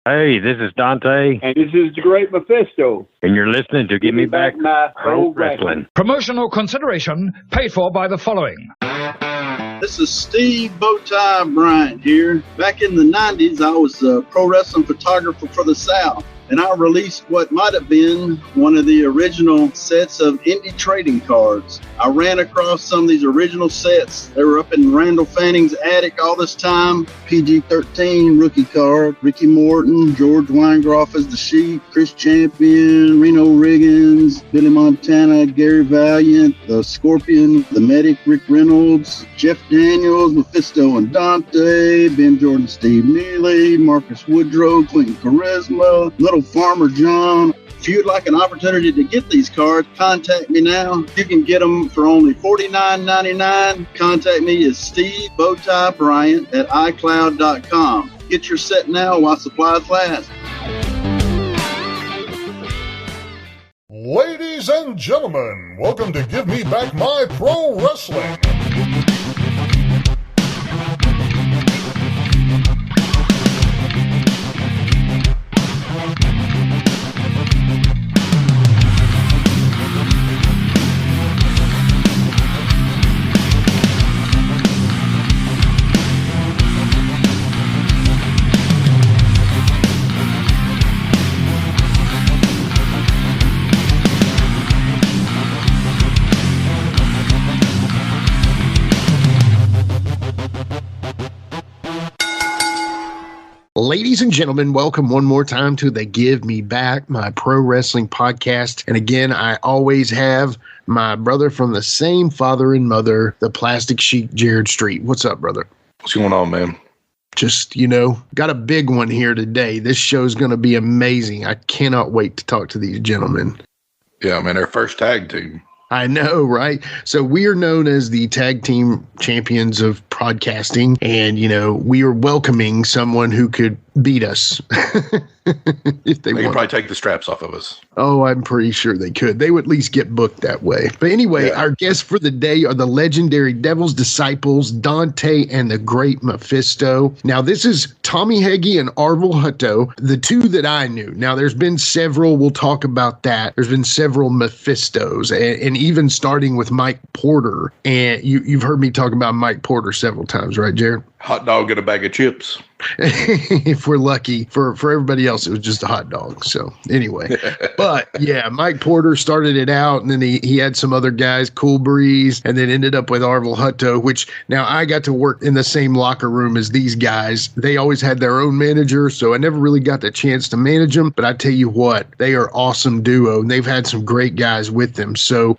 Hey, this is Dante. And this is the Great Mephisto. And you're listening to Give Me Back My Pro Wrestling. Promotional consideration paid for by the following. This is Steve Bowtie Bryant here. Back in the 90s, I was a pro wrestling photographer for the South. And I released what might have been one of the original sets of indie trading cards. I ran across some of these original sets. They were up in Randall Fanning's attic all this time. PG-13 rookie card. Ricky Morton, George Weingroff as the Sheik, Chris Champion, Reno Riggins, Billy Montana, Gary Valiant, the Scorpion, the Medic, Rick Reynolds, Jeff Daniels, Mephisto and Dante, Ben Jordan, Steve Neely, Marcus Woodrow, Clinton Charisma, Little Farmer John. If you'd like an opportunity to get these cards, contact me now. You can get them for only $49.99. Contact me at Steve Bowtie Bryant at iCloud.com. Get your set now while supplies last. Ladies and gentlemen, welcome to Give Me Back My Pro Wrestling. Ladies and gentlemen, welcome one more time to the Give Me Back My Pro Wrestling podcast. And again, I always have my brother from the same father and mother, the Plastic Sheik, Jared Street. What's up, brother? What's going on, man? Just, got a big one here today. This show's going to be amazing. I cannot wait to talk to these gentlemen. Yeah, man, our first tag team. I know, right? So we are known as the tag team champions of podcasting, and, we are welcoming someone who could beat us if they could want. Probably take the straps off of us. Oh, I'm pretty sure they could. They would at least get booked that way. But anyway, Our guests for the day are the legendary Devil's Disciples, Dante and the Great Mephisto. Now, this is Tommy Heggie and Arvil Hutto, the two that I knew. Now, there's been several. We'll talk about that. There's been several Mephistos, and even starting with Mike Porter. And you've heard me talk about Mike Porter several times, right, Jared? Hot dog and a bag of chips. If we're lucky. For everybody else, it was just a hot dog. So anyway, but yeah, Mike Porter started it out, and then he had some other guys, Cool Breeze, and then ended up with Arvil Hutto, which now I got to work in the same locker room as these guys. They always had their own manager, so I never really got the chance to manage them. But I tell you what, they are awesome duo, and they've had some great guys with them. So,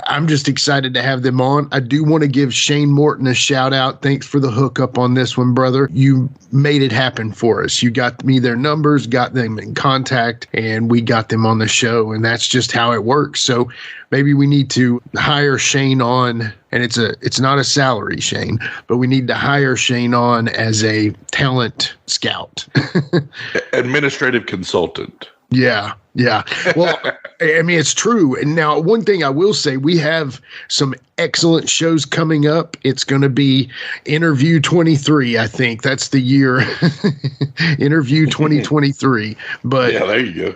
I'm just excited to have them on. I do want to give Shane Morton a shout out. Thanks for the hookup on this one, brother. You made it happen for us. You got me their numbers, got them in contact, and we got them on the show, and that's just how it works. So maybe we need to hire Shane on, and it's not a salary, Shane, but we need to hire Shane on as a talent scout. Administrative consultant. Yeah. Well, I mean, it's true. And now one thing I will say, we have some excellent shows coming up. It's going to be Interview 23. I think that's the year. Interview 2023. But yeah, there you go.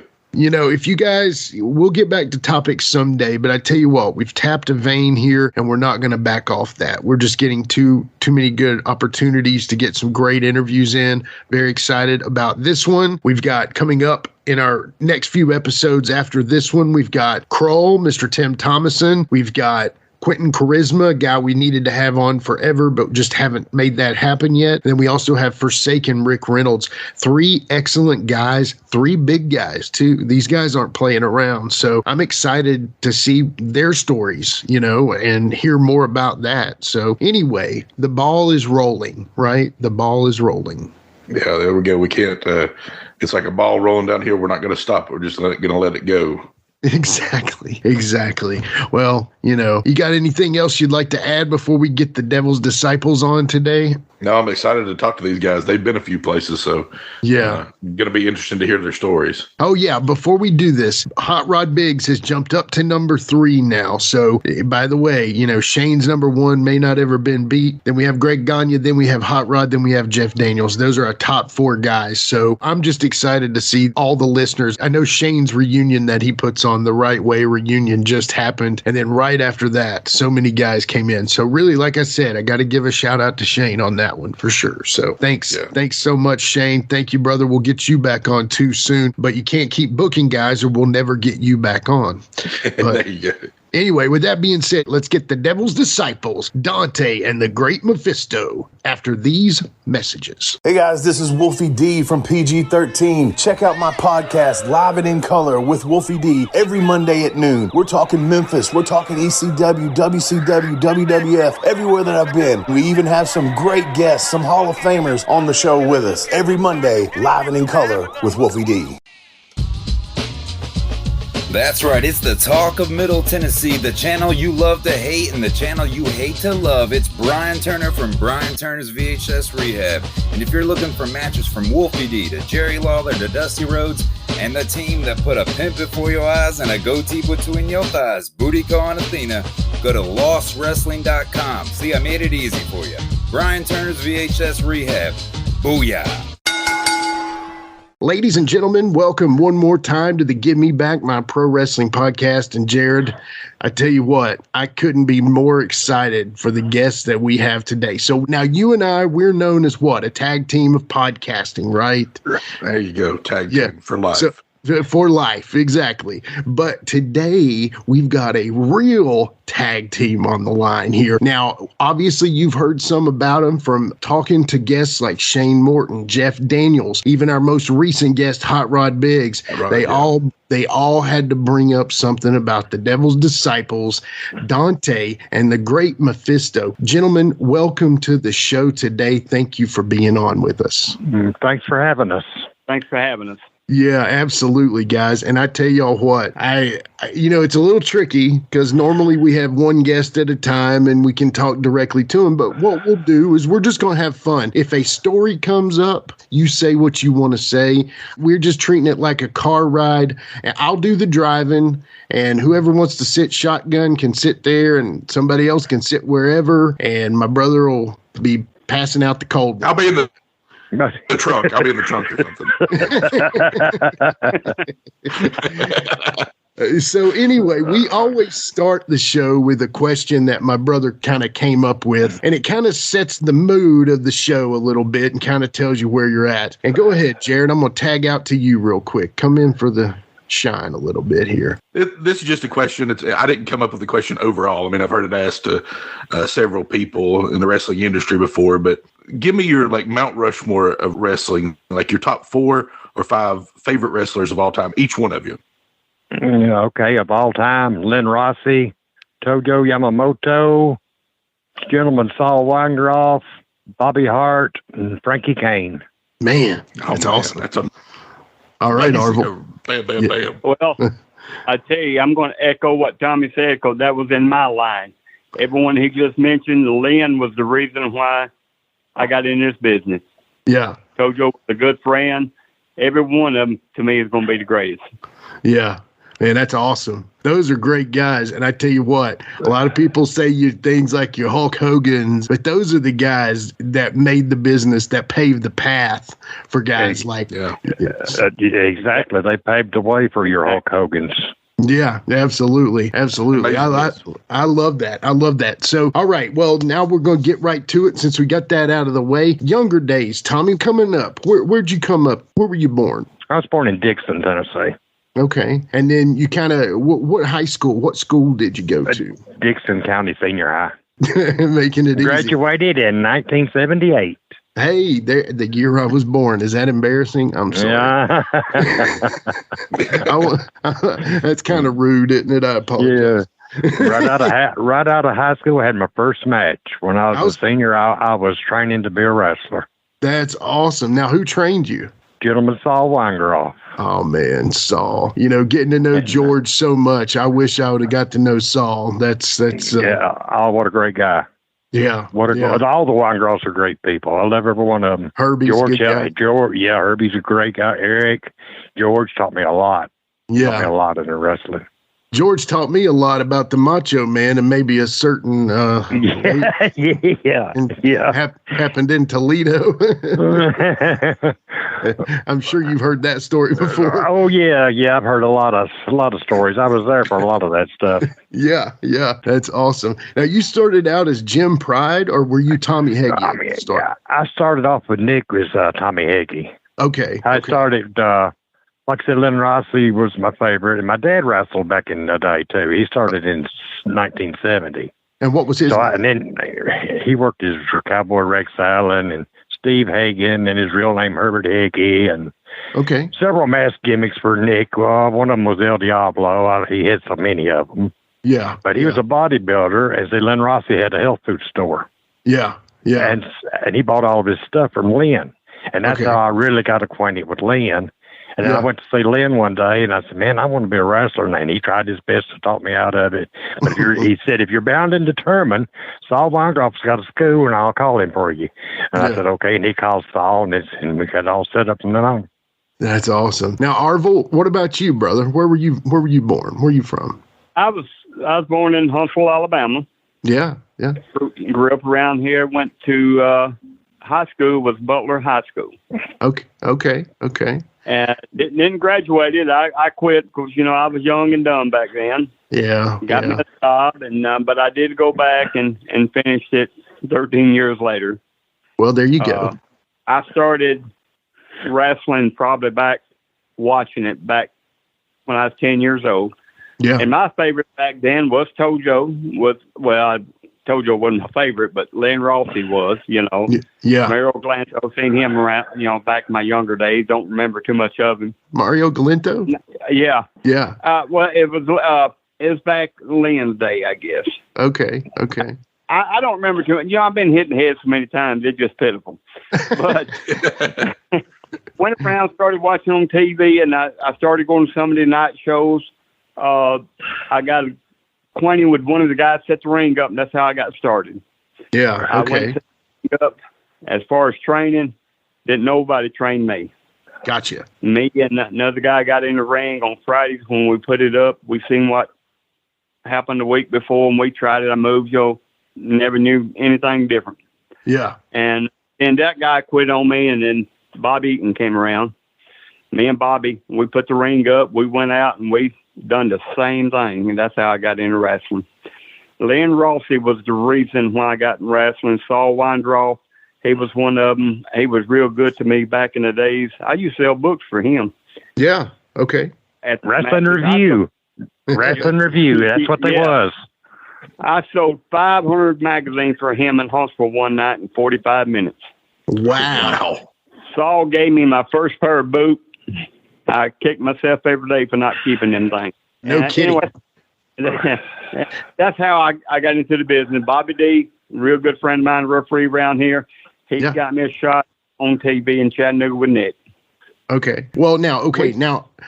If you guys, we'll get back to topics someday, but I tell you what, we've tapped a vein here and we're not going to back off that. We're just getting too many good opportunities to get some great interviews in. Very excited about this one. We've got coming up in our next few episodes after this one, we've got Kroll, Mr. Tim Thomason. We've got Quentin Charisma, a guy we needed to have on forever, but just haven't made that happen yet. Then we also have Forsaken Rick Reynolds. 3 excellent guys, 3 big guys, too. These guys aren't playing around. So I'm excited to see their stories, and hear more about that. So anyway, the ball is rolling, right? The ball is rolling. Yeah, there we go. We can't, it's like a ball rolling down here. We're not going to stop it. We're just going to let it go. Exactly. Well, you got anything else you'd like to add before we get the Devil's Disciples on today? No, I'm excited to talk to these guys. They've been a few places, so yeah, going to be interesting to hear their stories. Oh, yeah. Before we do this, Hot Rod Biggs has jumped up to number 3 now. So, by the way, Shane's number 1 may not ever been beat. Then we have Greg Gagne. Then we have Hot Rod. Then we have Jeff Daniels. Those are our top 4 guys. So I'm just excited to see all the listeners. I know Shane's reunion that he puts on, the Right Way reunion, just happened. And then right after that, so many guys came in. So really, like I said, I got to give a shout out to Shane on that one for sure. So thanks. Yeah. Thanks so much, Shane. Thank you, brother. We'll get you back on too soon, but you can't keep booking guys or we'll never get you back on. There you go. Anyway, with that being said, let's get the Devil's Disciples, Dante and the Great Mephisto, after these messages. Hey guys, this is Wolfie D from PG-13. Check out my podcast, Live and in Color with Wolfie D, every Monday at noon. We're talking Memphis, we're talking ECW, WCW, WWF, everywhere that I've been. We even have some great guests, some Hall of Famers on the show with us. Every Monday, Live and in Color with Wolfie D. That's right, it's the Talk of Middle Tennessee, the channel you love to hate and the channel you hate to love. It's Brian Turner from Brian Turner's VHS Rehab. And if you're looking for matches from Wolfie D to Jerry Lawler to Dusty Rhodes and the team that put a pimp before your eyes and a goatee between your thighs, Booty Call and Athena, go to lostwrestling.com. See, I made it easy for you. Brian Turner's VHS Rehab. Booyah. Ladies and gentlemen, welcome one more time to the Give Me Back My Pro Wrestling podcast. And Jared, I tell you what, I couldn't be more excited for the guests that we have today. So now you and I, we're known as what? A tag team of podcasting, right? There you go. Tag team for life. For life, exactly. But today we've got a real tag team on the line here. Now, obviously, you've heard some about them from talking to guests like Shane Morton, Jeff Daniels, even our most recent guest, Hot Rod Biggs. They all had to bring up something about the Devil's Disciples, Dante, and the Great Mephisto. Gentlemen, welcome to the show today. Thank you for being on with us. Thanks for having us. Thanks for having us. Yeah, absolutely, guys. And I tell y'all what, it's a little tricky because normally we have one guest at a time and we can talk directly to them. But what we'll do is we're just going to have fun. If a story comes up, you say what you want to say. We're just treating it like a car ride. And I'll do the driving, and whoever wants to sit shotgun can sit there, and somebody else can sit wherever. And my brother will be passing out the cold. I'll be in the trunk. I'll be in the trunk or something. So anyway, we always start the show with a question that my brother kind of came up with, and it kind of sets the mood of the show a little bit and kind of tells you where you're at. And go ahead, Jared. I'm going to tag out to you real quick. Come in for the shine a little bit here. This is just a question. I didn't come up with the question overall. I mean, I've heard it asked to several people in the wrestling industry before, but give me your Mount Rushmore of wrestling, like your top 4 or 5 favorite wrestlers of all time, each one of you. Okay, of all time, Lynn Rossi, Tojo Yamamoto, Gentleman Saul Weingroff, Bobby Hart, and Frankie Kane. Man, that's awesome. All right, Arvil. Bam, bam, bam. Well, I tell you, I'm going to echo what Tommy said because that was in my line. Everyone he just mentioned, Lynn was the reason why I got in this business. Yeah. Tojo was a good friend. Every one of them, to me, is going to be the greatest. Yeah. Man, that's awesome. Those are great guys. And I tell you what, a lot of people say things like your Hulk Hogan's, but those are the guys that made the business, that paved the path for guys like exactly. They paved the way for your Hulk Hogan's. Yeah, absolutely. Absolutely. I love that. I love that. So, all right. Well, now we're going to get right to it since we got that out of the way. Younger days, Tommy, coming up. Where'd you come up? Where were you born? I was born in Dixon, Tennessee. Okay. And then you kind of, what high school, what school did you go to? Dixon County Senior High. Making it Graduated in 1978. Hey, the year I was born. Is that embarrassing? I'm sorry. Yeah. That's kind of rude, isn't it? I apologize. Yeah. Right out of high school, I had my first match. When I was a senior, I was training to be a wrestler. That's awesome. Now, who trained you? Gentleman Saul Weingroff. Oh, man, Saul. Getting to know George so much. I wish I would have got to know Saul. That's what a great guy. Yeah. All the Weingroffs are great people. I love every one of them. Herbie's a good guy. Herbie's a great guy. Eric, George taught me a lot. Yeah. Taught me a lot in the wrestling. George taught me a lot about the Macho Man and maybe a certain happened in Toledo. I'm sure you've heard that story before. Oh yeah, I've heard a lot of stories. I was there for a lot of that stuff. Yeah, that's awesome. Now you started out as Jim Pride, or were you Tommy Heggie? I started off with Nick was Tommy Heggie. Okay. I started. Like I said, Lynn Rossi was my favorite, and my dad wrestled back in the day, too. He started in 1970. And what was his name? And then he worked as Cowboy Rex Allen and Steve Hagen, and his real name, Herbert Heggie, and several mask gimmicks for Nick. Well, one of them was El Diablo. He had so many of them. Yeah. But he was a bodybuilder, as Lynn Rossi had a health food store. Yeah. And he bought all of his stuff from Lynn. And that's how I really got acquainted with Lynn. And then I went to see Lynn one day, and I said, man, I want to be a wrestler. And he tried his best to talk me out of it. But he said, if you're bound and determined, Saul Weingroff's got a school, and I'll call him for you. And I said, okay. And he called Saul, and we got it all set up from then on. That's awesome. Now, Arvil, what about you, brother? Where were you born? Where are you from? I was born in Huntsville, Alabama. Yeah. Grew up around here, went to high school, was Butler High School. Okay. And then graduated. I quit because, I was young and dumb back then. Yeah. Got me a job, but I did go back and finished it 13 years later. Well, there you go. I started wrestling probably watching it back when I was 10 years old. Yeah. And my favorite back then was Tojo. Tojo wasn't my favorite, but Len Rossi was, Yeah. Mario Galanto, I've seen him around, back in my younger days. Don't remember too much of him. Mario Galanto? Yeah. Yeah. Well, it was back Len's day, I guess. Okay. I don't remember too much. I've been hitting heads so many times, it's just pitiful. But went around, started watching on TV, and I started going to some of the night shows. I got acquainted with one of the guys set the ring up, and that's how I got started. Yeah, okay. I went to the up. As far as training, didn't nobody train me. Gotcha. Me and another guy got in the ring on Fridays when we put it up. We seen what happened the week before, and we tried it. I moved, never knew anything different. Yeah. And that guy quit on me, and then Bobby Eaton came around. Me and Bobby, we put the ring up. We went out, and we done the same thing, and that's how I got into wrestling. Len Rossi was the reason why I got in wrestling. Saul Weingroff, he was one of them. He was real good to me back in the days. I used to sell books for him. Yeah, okay. At Wrestling Review. Wrestling Review, that's what they was. I sold 500 magazines for him in Huntsville one night in 45 minutes. Wow. Saul gave me my first pair of boots. I kick myself every day for not keeping them things. No kidding. Anyway, that's how I got into the business. Bobby D, real good friend of mine, referee around here. He got me a shot on TV in Chattanooga with Nick. Okay. Well, now,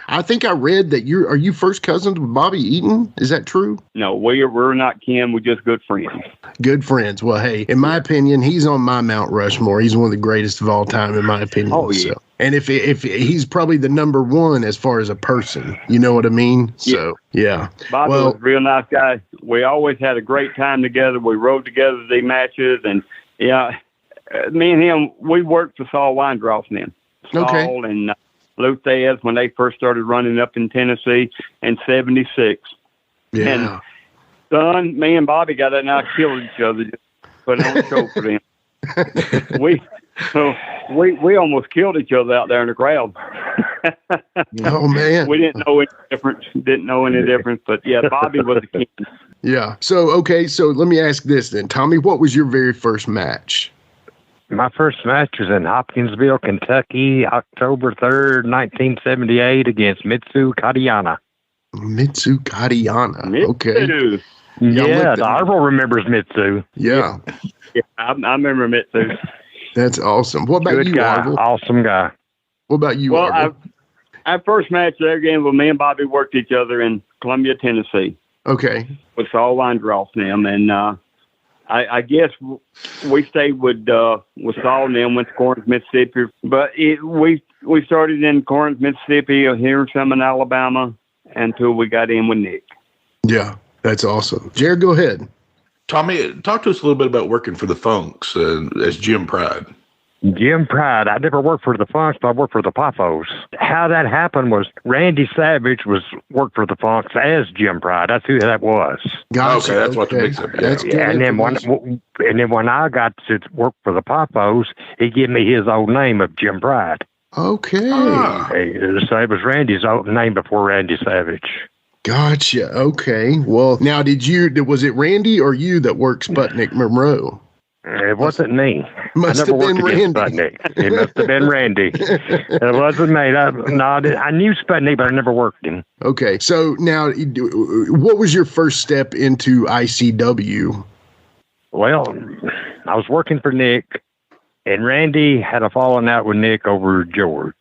I think I read that are you first cousins with Bobby Eaton? Is that true? No, we're not kin. We're just good friends. Good friends. Well, hey, in my opinion, he's on my Mount Rushmore. He's one of the greatest of all time, in my opinion. Oh, yeah. So. And if he's probably the number one as far as a person, you know what I mean? So, yeah. Bobby was a real nice guy. We always had a great time together. We rode together to the matches, and me and him, we worked for Saul Weingroff then. Saul and Luthez when they first started running up in Tennessee in 76. Yeah. And son, me and Bobby got out and I killed each other, just put on a show for them. We almost killed each other out there in the crowd. Oh man. We didn't know any difference. But yeah, Bobby was the king. Yeah. So let me ask this then. Tommy, what was your very first match? My first match was in Hopkinsville, Kentucky, October 3rd, 1978, against Mitsu Katayana. Mitsu Katayana. Okay. Yeah, Arvil remembers Mitsu. Yeah. I remember Mitsu. That's awesome. What about you, Arvil? Awesome guy. What about you, Arvil? Our first match there again, well, me and Bobby worked each other in Columbia, Tennessee. Okay. With Saul Weingroff and them, and I guess we stayed with Saul and them, went to Corinth, Mississippi. But we started in Corinth, Mississippi, here some in Alabama, until we got in with Nick. Yeah, that's awesome. Jared, go ahead. Tommy, talk to us a little bit about working for the Funks as Jim Pride. Jim Pride. I never worked for the Funks, but I worked for the Poffos. How that happened was Randy Savage worked for the Funks as Jim Pride. That's who that was. Gotcha. Okay, that's what the mix-up. Yeah. That's good. And then when I got to work for the Poffos, he gave me his old name of Jim Pride. Okay. So it was Randy's old name before Randy Savage. Gotcha. Okay. Well, now was it Randy or you that worked Sputnik Monroe? It wasn't me. Must have been Randy. It must have been Randy. It wasn't me. I knew Sputnik, but I never worked him. Okay. So now, what was your first step into ICW? Well, I was working for Nick, and Randy had a falling out with Nick over George.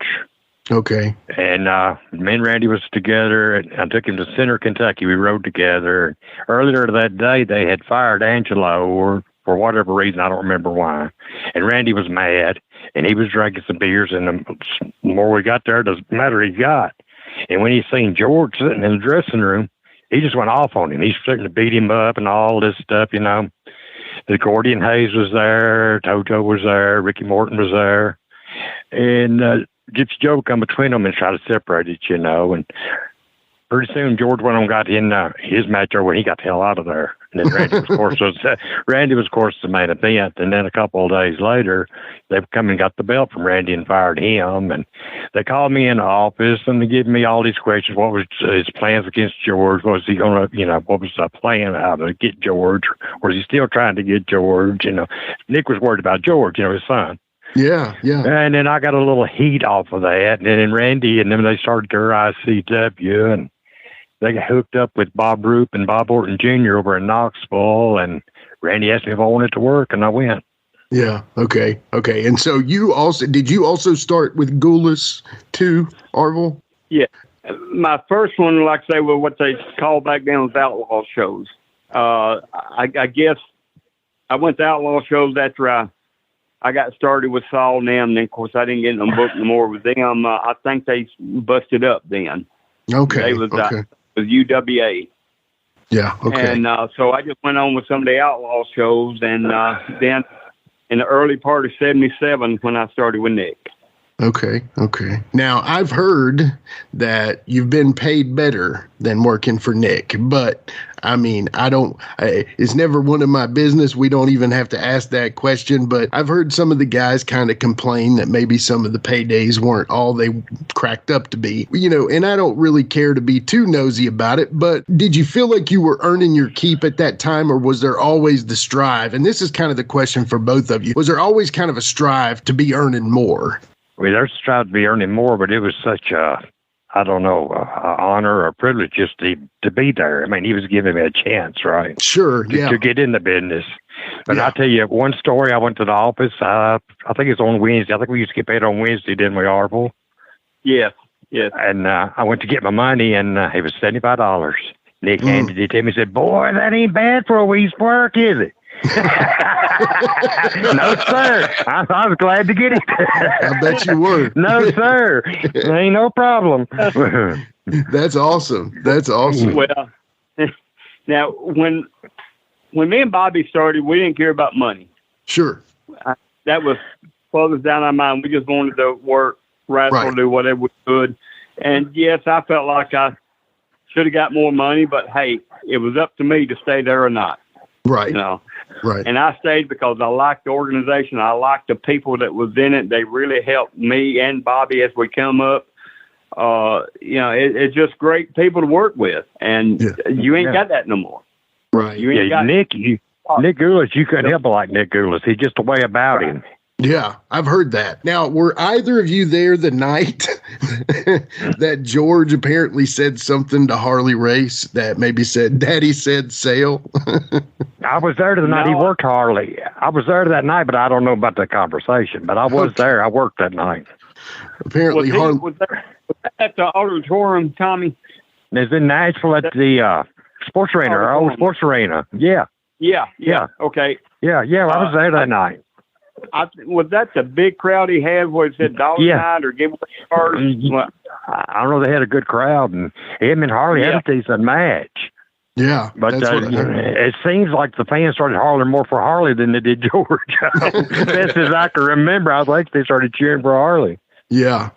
Okay. And me and Randy was together, and I took him to Center, Kentucky. We rode together. Earlier that day, they had fired Angelo, or for whatever reason, I don't remember why. And Randy was mad, and he was drinking some beers, and the more we got there, the madder he got. And when he seen George sitting in the dressing room, he just went off on him. He's starting to beat him up and all this stuff, you know. The Gordian Hayes was there, Toto was there, Ricky Morton was there. And Gypsy Joe come between them and try to separate it, you know. And pretty soon George went on and got in his match over, and he got the hell out of there. And then Randy was, of course, the main event. And then a couple of days later, they come and got the belt from Randy and fired him. And they called me in the office, and they gave me all these questions. What was his plans against George? Was he going to, you know, what was the plan, how to get George? Or was he still trying to get George? You know, Nick was worried about George, you know, his son. Yeah. And then I got a little heat off of that. And then Randy, and then they started their ICW, and they got hooked up with Bob Roop and Bob Orton Jr. over in Knoxville, and Randy asked me if I wanted to work, and I went. Yeah. Okay. And so did you also start with Gulas too, Arvil? Yeah. My first one, like I say, was what they called back then was outlaw shows. I guess I went to outlaw shows after I got started with Saul and them, and then, of course, I didn't get them booked no more with them. I think they busted up then. Okay. They was with UWA. Yeah. Okay. And so I just went on with some of the outlaw shows, and then in the early part of '77 when I started with Nick. Okay. Now, I've heard that you've been paid better than working for Nick, but I mean, it's never one of my business. We don't even have to ask that question, but I've heard some of the guys kind of complain that maybe some of the paydays weren't all they cracked up to be, you know, and I don't really care to be too nosy about it, but did you feel like you were earning your keep at that time, or was there always the strive? And this is kind of the question for both of you. Was there always kind of a strive to be earning more? I mean, there's tried to be earning more, but it was such a honor or a privilege just to be there. I mean, he was giving me a chance, right? Sure, yeah. To get in the business. But I'll tell you one story. I went to the office. I think it's on Wednesday. I think we used to get paid on Wednesday, didn't we, Arvil? Yes. And I went to get my money, and it was $75. Nick handed it to me and said, "Boy, that ain't bad for a week's work, is it?" No, sir. I was glad to get it. I bet you were. No, sir. Ain't no problem. That's awesome. Well, now when me and Bobby started, we didn't care about money. Sure. That was further down our mind. We just wanted to work, wrestle, do whatever we could. And yes, I felt like I should have got more money, but hey, it was up to me to stay there or not. Right. You know. Right. And I stayed because I liked the organization. I liked the people that was in it. They really helped me and Bobby as we come up. You know, it's just great people to work with, and you ain't got that no more. Right. You ain't got Nick Gulas, you couldn't help like Nick Gulas. He's just a way about him. Yeah, I've heard that. Now, were either of you there the night that George apparently said something to Harley Race that maybe said, "Daddy said sail"? I was there the night he worked Harley. I was there that night, but I don't know about that conversation. But I was there. I worked that night. Apparently, Harley was that at the auditorium, Tommy? It's in Nashville at the sports arena, our old sports arena. Yeah. Okay. Yeah, I was there that night. Was that the big crowd he had where it said Dog Night or Give Away Cars? I don't know. They had a good crowd, and him and Harley had a decent match. Yeah, but it seems like the fans started hollering more for Harley than they did George. Best as I can remember, I think they started cheering for Harley. Yeah.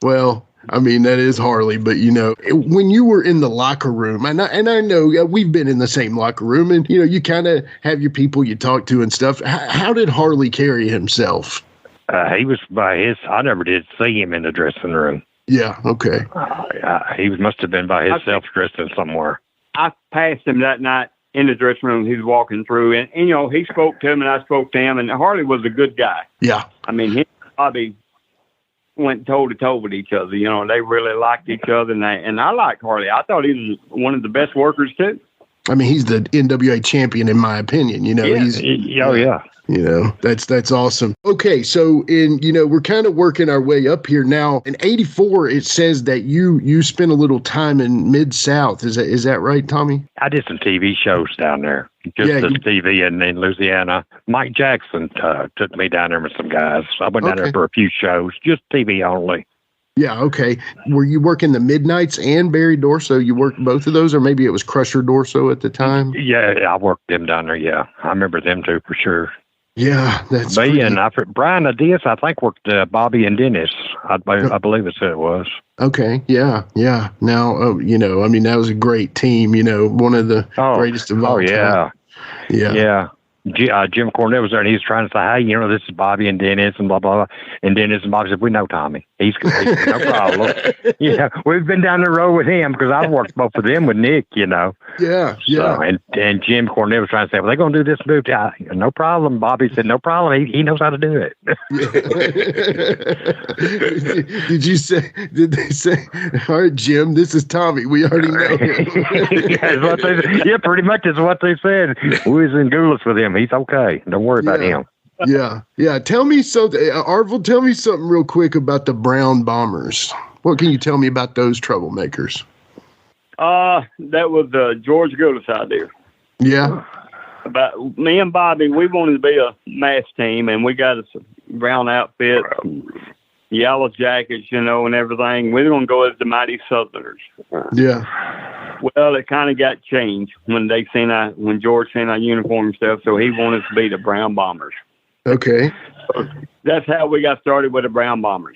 Well, I mean, that is Harley, but when you were in the locker room, and I know we've been in the same locker room, and you kind of have your people you talk to and stuff. How did Harley carry himself? He was I never did see him in the dressing room. Yeah. Okay. He must have been by himself dressing somewhere. I passed him that night in the dressing room. He was walking through, and he spoke to him, and I spoke to him, and Harley was a good guy. Yeah. I mean, he and Bobby went toe-to-toe with each other. They really liked each other, and I liked Harley. I thought he was one of the best workers, too. I mean, he's the NWA champion, in my opinion. That's awesome. Okay, so we're kind of working our way up here now. In '84, it says that you spent a little time in Mid-South. Is that right, Tommy? I did some TV shows down there, TV in Louisiana. Mike Jackson took me down there with some guys. I went down there for a few shows, just TV only. Yeah, okay. Were you working the Midnights and Barry Dorso? You worked both of those, or maybe it was Crusher Dorso at the time? Yeah, I worked them down there, yeah. I remember them too, for sure. Yeah, that's me and Brian Adias, I think, worked Bobby and Dennis. I believe it's who it was. Okay, yeah. Now, I mean, that was a great team, one of the greatest of all time. Yeah. Jim Cornette was there, and he was trying to say, hey, this is Bobby and Dennis, and blah, blah, blah. And Dennis and Bobby said, we know Tommy. He's no problem. We've been down the road with him because I've worked both of them with Nick, Yeah. So, and Jim Cornette was trying to say, well, they're going to do this move. No problem. Bobby said, no problem. He knows how to do it. Did they say, all right, Jim, this is Tommy. We already know him. Yeah, pretty much is what they said. We was in Gulas with him. He's okay. Don't worry about him. Yeah. Tell me something, Arvil. Tell me something real quick about the Brown Bombers. What can you tell me about those troublemakers? That was George Gulas' idea. Yeah. But me and Bobby, we wanted to be a mass team, and we got us a brown outfit, yellow jackets, and everything. We were going to go as the Mighty Southerners. Yeah. Well, it kind of got changed when George seen our uniform and stuff, so he wanted us to be the Brown Bombers. Okay. So that's how we got started with the Brown Bombers.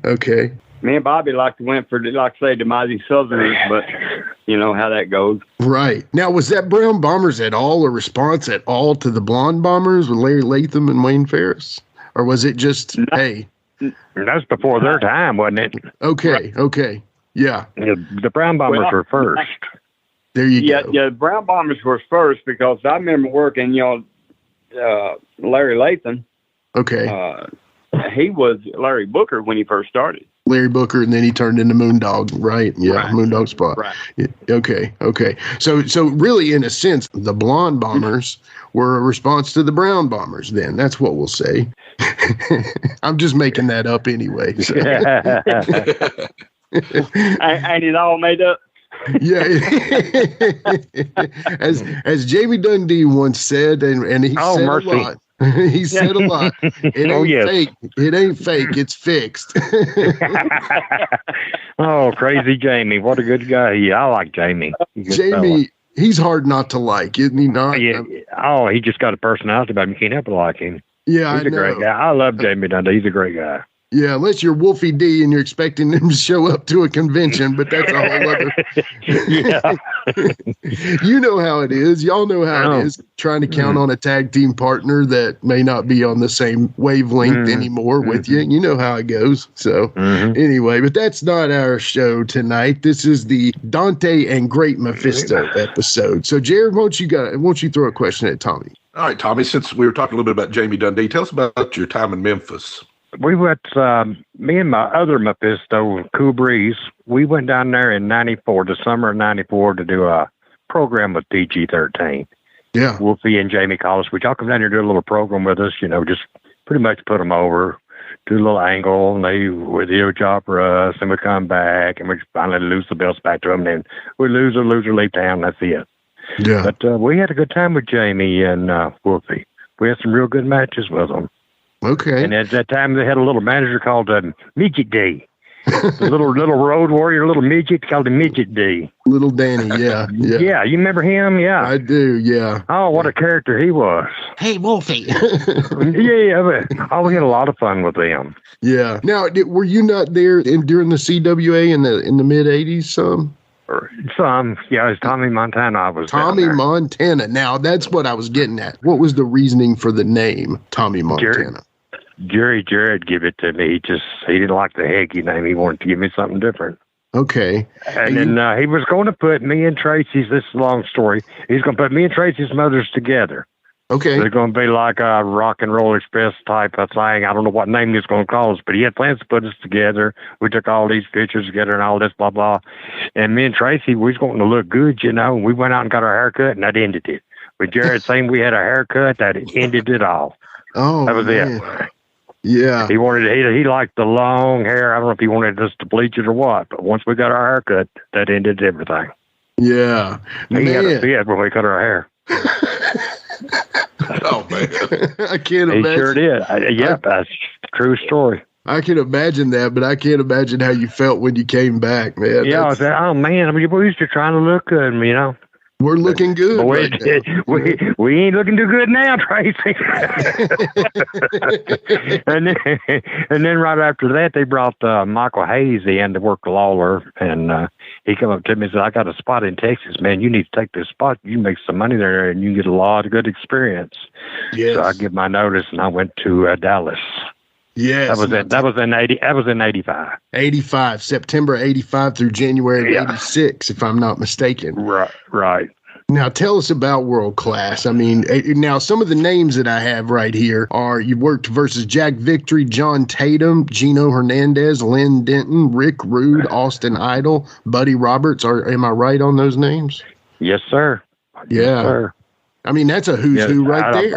Okay. Me and Bobby went for, the Mighty Southerners, but you know how that goes. Right. Now, was that Brown Bombers at all a response at all to the Blonde Bombers with Larry Latham and Wayne Ferris? Or was it just, hey? That's before their time, wasn't it? Okay. Yeah. The Brown Bombers were first. There you go. Yeah, the Brown Bombers were first because I remember working, Larry Latham. Okay. He was Larry Booker when he first started. Larry Booker, and then he turned into Moondog, right? Yeah, right. Moondog Spot. Right. Yeah, okay. So really, in a sense, the Blonde Bombers were a response to the Brown Bombers. Then that's what we'll say. I'm just making that up anyway. So. Ain't it all made up? Yeah. as Jamie Dundee once said, and he said mercy. A lot. He said a lot. It ain't fake. It ain't fake. It's fixed. Oh, crazy Jamie! What a good guy. I like Jamie. Jamie, he's hard not to like, isn't he? Not. Yeah. Oh, he just got a personality about him. You can't help but like him. Yeah, he's a great guy. I love Jamie Dundee. He's a great guy. Yeah, unless you're Wolfie D and you're expecting him to show up to a convention, but that's a whole other. Yeah. You know how it is. Y'all know how it is. Trying to count on a tag team partner that may not be on the same wavelength anymore with you. You know how it goes. So anyway, but that's not our show tonight. This is the Dante and Great Mephisto episode. So Jared, won't you throw a question at Tommy? All right, Tommy, since we were talking a little bit about Jamie Dundee, tell us about your time in Memphis. We went, me and my other Mephisto, Cool Breeze, we went down there in the summer of 94 to do a program with PG-13. Yeah. Wolfie and Jamie Collis, we all come down here and do a little program with us, just pretty much put them over, do a little angle, and they would do a job for us, and we come back, and we finally lose the belts back to them, and then we lose or leave town, that's it. Yeah. But we had a good time with Jamie and Wolfie. We had some real good matches with them. Okay. And at that time, they had a little manager called Midget D. The little road warrior, little midget called him Midget D. Little Danny, yeah. Yeah, you remember him? Yeah. I do, yeah. Oh, what a character he was. Hey, Wolfie. Yeah, but, we had a lot of fun with them. Yeah. Now, were you not there during the CWA in the mid-'80s some? Yeah, it's Tommy Montana. I was Tommy Montana. Now, that's what I was getting at. What was the reasoning for the name Tommy Montana? Jerry Jarrett gave it to me. He didn't like the Heggie name. He wanted to give me something different. Okay. And then he was going to put me and Tracy's, this is a long story, he's going to put me and Tracy's mothers together. Okay. They're going to be like a Rock and Roll Express type of thing. I don't know what name he was going to call us, but he had plans to put us together. We took all these pictures together and all this, blah, blah. And me and Tracy, we was going to look good, and we went out and got our hair cut, and that ended it. With Jared saying we had a haircut, that ended it all. Oh, that was man. it. Yeah. He liked the long hair. I don't know if he wanted us to bleach it or what, but once we got our haircut, that ended everything. Yeah. He had a fit when we cut our hair. Oh, man. I can't imagine. He sure did. That's a true story. I can imagine that, but I can't imagine how you felt when you came back, man. Yeah, I said, oh, man, we used to trying to look good, We're looking good. We ain't looking too good now, Tracy. and then right after that, they brought Michael Hayes in to work Lawler, and he come up to me and said, I got a spot in Texas, man. You need to take this spot. You make some money there, and you get a lot of good experience. Yes. So I give my notice, and I went to Dallas. Yes. That was in 85. 85, September 85 through January 86, if I'm not mistaken. Right. Now, tell us about World Class. I mean, now some of the names that I have right here are you worked versus Jack Victory, John Tatum, Gino Hernandez, Lynn Denton, Rick Rude, Austin Idol, Buddy Roberts. Am I right on those names? Yes, sir. Yeah. Yes, sir. I mean, that's a who's who right there.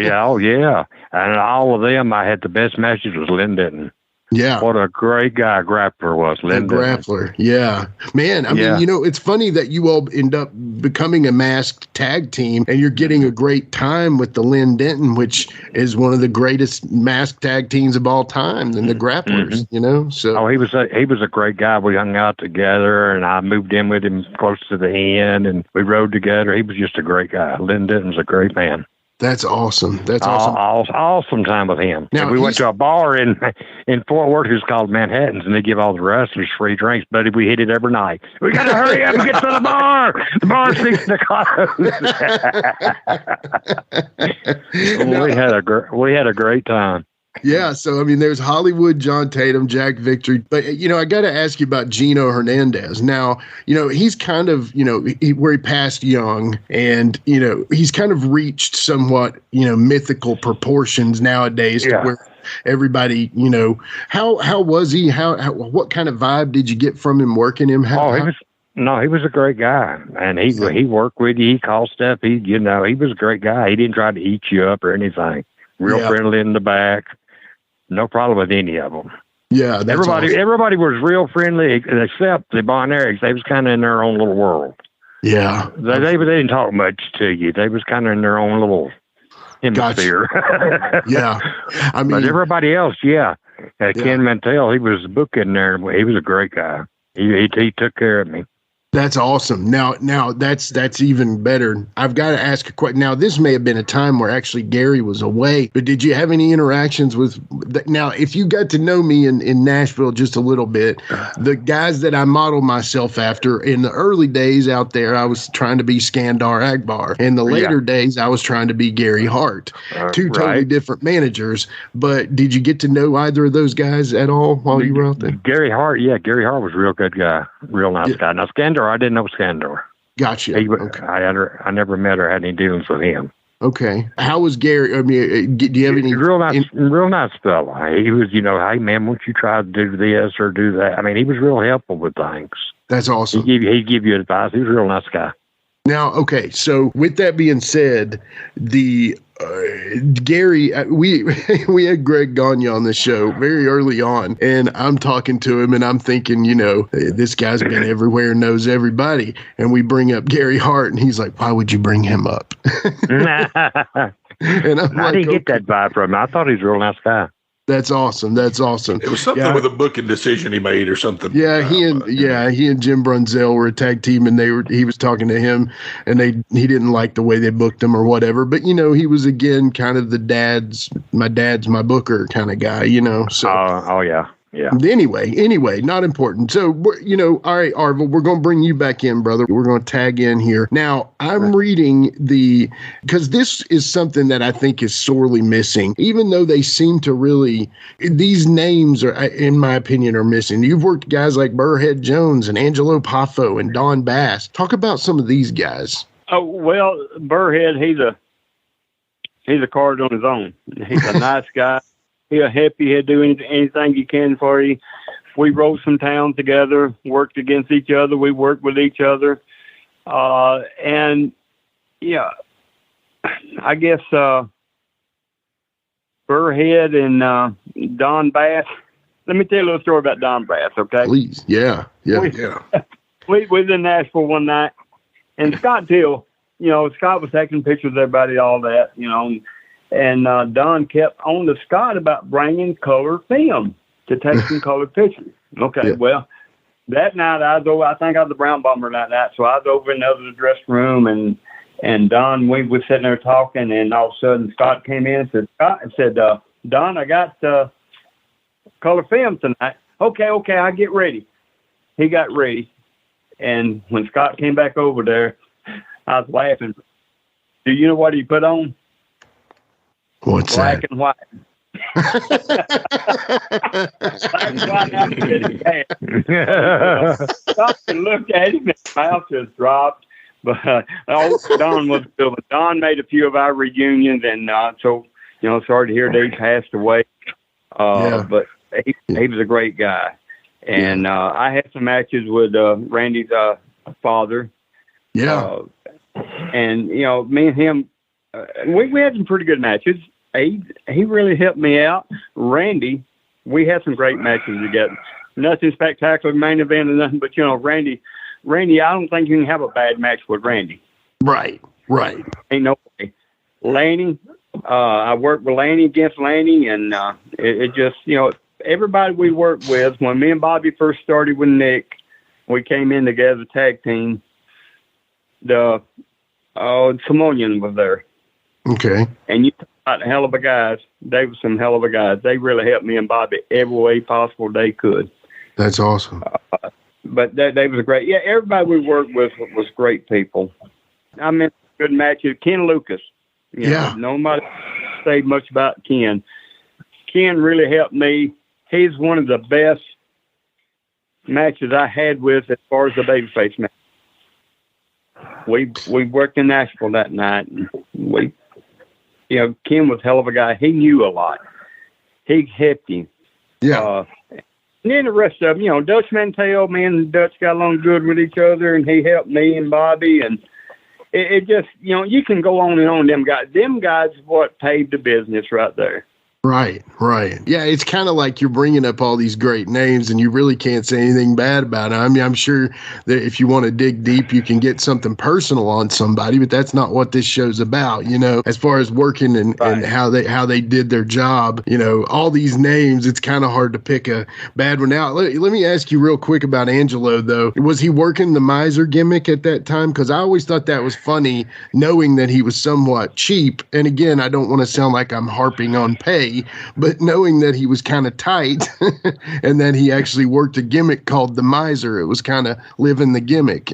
Yeah. And all of them, I had the best matches with Lynn Denton. Yeah. What a great guy grappler was, Lynn Denton. Grappler, yeah. Man, I mean, it's funny that you all end up becoming a masked tag team and you're getting a great time with the Lynn Denton, which is one of the greatest masked tag teams of all time, and the grapplers, So he was a great guy. We hung out together, and I moved in with him close to the end, and we rode together. He was just a great guy. Lynn Denton was a great man. That's awesome. That's awesome. Awesome time with him. Now, and we went to a bar in Fort Worth. It was called Manhattan's, and they give all the wrestlers free drinks. But we hit it every night. We got to hurry up and get to the bar. The bar's fixing to close. We had a great time. Yeah, so I mean, there's Hollywood, John Tatum, Jack Victory, but I got to ask you about Gino Hernandez. Now, he's kind of, where he passed young, and he's kind of reached somewhat, mythical proportions nowadays to where everybody, how was he? What kind of vibe did you get from him working him? He was a great guy, and he worked with you. He called stuff. He was a great guy. He didn't try to eat you up or anything. Real friendly in the back. No problem with any of them. Yeah, that's awesome. Everybody was real friendly except the Bon Erics. They was kind of in their own little world. Yeah, they didn't talk much to you. They was kind of in their own little hemisphere. Gotcha. Yeah, I mean, but everybody else, Ken Mantell, he was booking there. He was a great guy. He took care of me. That's awesome. Now that's even better. I've got to ask a question. Now, this may have been a time where actually Gary was away, but did you have any interactions with? Now, if you got to know me in Nashville just a little bit, the guys that I modeled myself after in the early days out there, I was trying to be Skandar Akbar. In the later days, I was trying to be Gary Hart. Two totally different managers. But did you get to know either of those guys at all while you were out there? Gary Hart was a real good guy, real nice guy. Now, Skandar, I didn't know Skandar. Gotcha. Okay. I never met or had any dealings with him. Okay. How was Gary? I mean, do you have any? Real nice fella. He was, hey man, won't you try to do this or do that? I mean, he was real helpful with things. That's awesome. He'd give you advice. He was a real nice guy. Now, okay, so with that being said, the Gary, we had Greg Gagne on the show very early on, and I'm talking to him, and I'm thinking, this guy's been everywhere, knows everybody, and we bring up Gary Hart, and he's like, "Why would you bring him up?" And I didn't get that vibe from him. I thought he was a real nice guy. That's awesome. That's awesome. It was something with a booking decision he made or something. Yeah, he and Jim Brunzell were a tag team, and he was talking to him, and he didn't like the way they booked him or whatever. But he was again kind of my dad's my booker kind of guy. So. Oh yeah. Yeah. Anyway, not important. So, all right, Arvil, we're going to bring you back in, brother. We're going to tag in here. Now, I'm reading because this is something that I think is sorely missing, even though they seem to really, these names are, in my opinion, are missing. You've worked with guys like Burrhead Jones and Angelo Poffo and Don Bass. Talk about some of these guys. Oh, well, Burrhead, he's a card on his own. He's a nice guy. He'll help you. He'll do anything he can for you. We rode some towns together, worked against each other. We worked with each other. And, yeah, I guess Burrhead and Don Bass. Let me tell you a little story about Don Bass, okay? Please. Yeah. We was in Nashville one night, and Scott Till, Scott was taking pictures of everybody, all that, and Don kept on to Scott about bringing color film to take some color pictures. Okay, yeah. Well, that night I think I was the Brown Bomber that night, so I was over in the dressing room, and Don, we was sitting there talking, and all of a sudden Scott came in and said, Don, I got color film tonight. Okay, I get ready. He got ready, and when Scott came back over there, I was laughing. Do you know what he put on? What's Black that? And white. Black and white. Stop and look at him, and his mouth just dropped. But Don was good. Don made a few of our reunions, and so sorry to hear that he passed away. But he was a great guy, and I had some matches with Randy's father. Yeah, and me and him. We had some pretty good matches. He really helped me out. Randy, we had some great matches together. Nothing spectacular, main event or nothing, but Randy, I don't think you can have a bad match with Randy. Right. Ain't no way. Laney, I worked with Laney against Laney, and it just, everybody we worked with, when me and Bobby first started with Nick, we came in together, tag team. The Simonian was there. Okay. And you talk about hell of a guys. They were some hell of a guys. They really helped me and Bobby every way possible they could. That's awesome. But they was great. Yeah, everybody we worked with was great people. I mean, good matches. Ken Lucas. Nobody say much about Ken. Ken really helped me. He's one of the best matches I had with as far as the babyface match. We worked in Nashville that night, and Ken was a hell of a guy. He knew a lot. He helped him. Yeah. And then the rest of them, Dutch Mantell, me and Dutch got along good with each other, and he helped me and Bobby, and it just, you can go on and on. Them guys is what paved the business right there. Right. Yeah, it's kind of like you're bringing up all these great names and you really can't say anything bad about them. I mean, I'm sure that if you want to dig deep, you can get something personal on somebody, but that's not what this show's about, as far as working and how they did their job, all these names, it's kind of hard to pick a bad one out. Let me ask you real quick about Angelo, though. Was he working the miser gimmick at that time? Because I always thought that was funny, knowing that he was somewhat cheap. And again, I don't want to sound like I'm harping on pay, but knowing that he was kind of tight and that he actually worked a gimmick called the miser, it was kind of living the gimmick.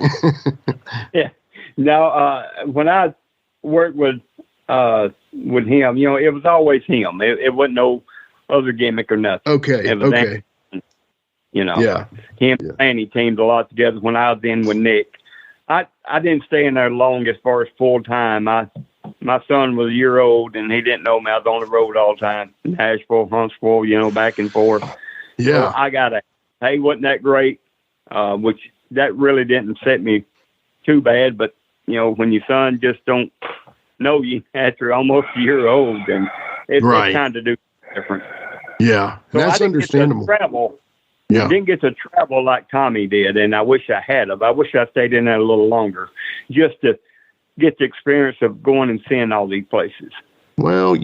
Yeah. Now, when I worked with him, it was always him. It wasn't no other gimmick or nothing. Okay. Okay. Him and he teamed a lot together when I was in with Nick. I didn't stay in there long as far as full time. My son was a year old, and he didn't know me. I was on the road all the time, Nashville, Huntsville, back and forth. Yeah. So I got a pay wasn't that great, which that really didn't set me too bad. But, when your son just don't know you after almost a year old, and it's time to do different. Yeah, so that's understandable. I didn't get to travel like Tommy did, and I wish I had. I wish I stayed in there a little longer, just to get the experience of going and seeing all these places. Well,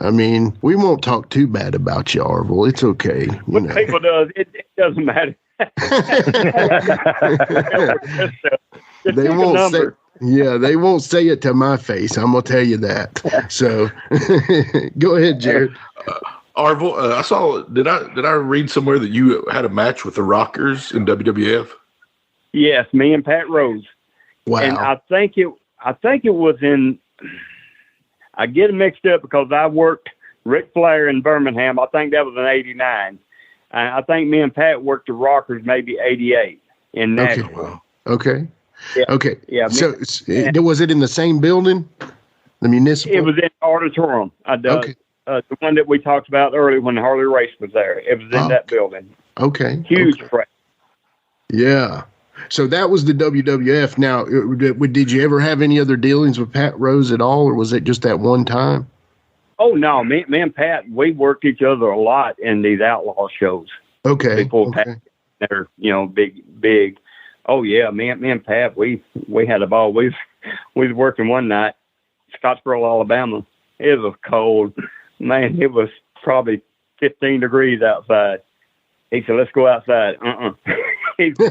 I mean, we won't talk too bad about you, Arvil. It's okay. What people does, it doesn't matter. They won't say. Yeah, they won't say it to my face. I'm gonna tell you that. So, go ahead, Jared. Arvil, I saw. Did I read somewhere that you had a match with the Rockers in WWF? Yes, me and Pat Rose. Wow. And I think it was in. I get it mixed up because I worked Ric Flair in Birmingham. I think that was in '89. I think me and Pat worked the Rockers maybe '88 in Nashville. Okay. Yeah. Okay. Yeah. So was it in the same building, the municipal? It was in the auditorium. Okay. The one that we talked about earlier when the Harley race was there. It was in that building. Okay. Huge crowd. Yeah. So that was the WWF. Now, did you ever have any other dealings with Pat Rose at all, or was it just that one time? Oh, no. Me and Pat, we worked each other a lot in these outlaw shows. Okay. Before Pat, they're, big. Oh, yeah. Me and Pat, we had a ball. We was working one night, Scottsboro, Alabama. It was cold. Man, it was probably 15 degrees outside. He said, let's go outside. He said,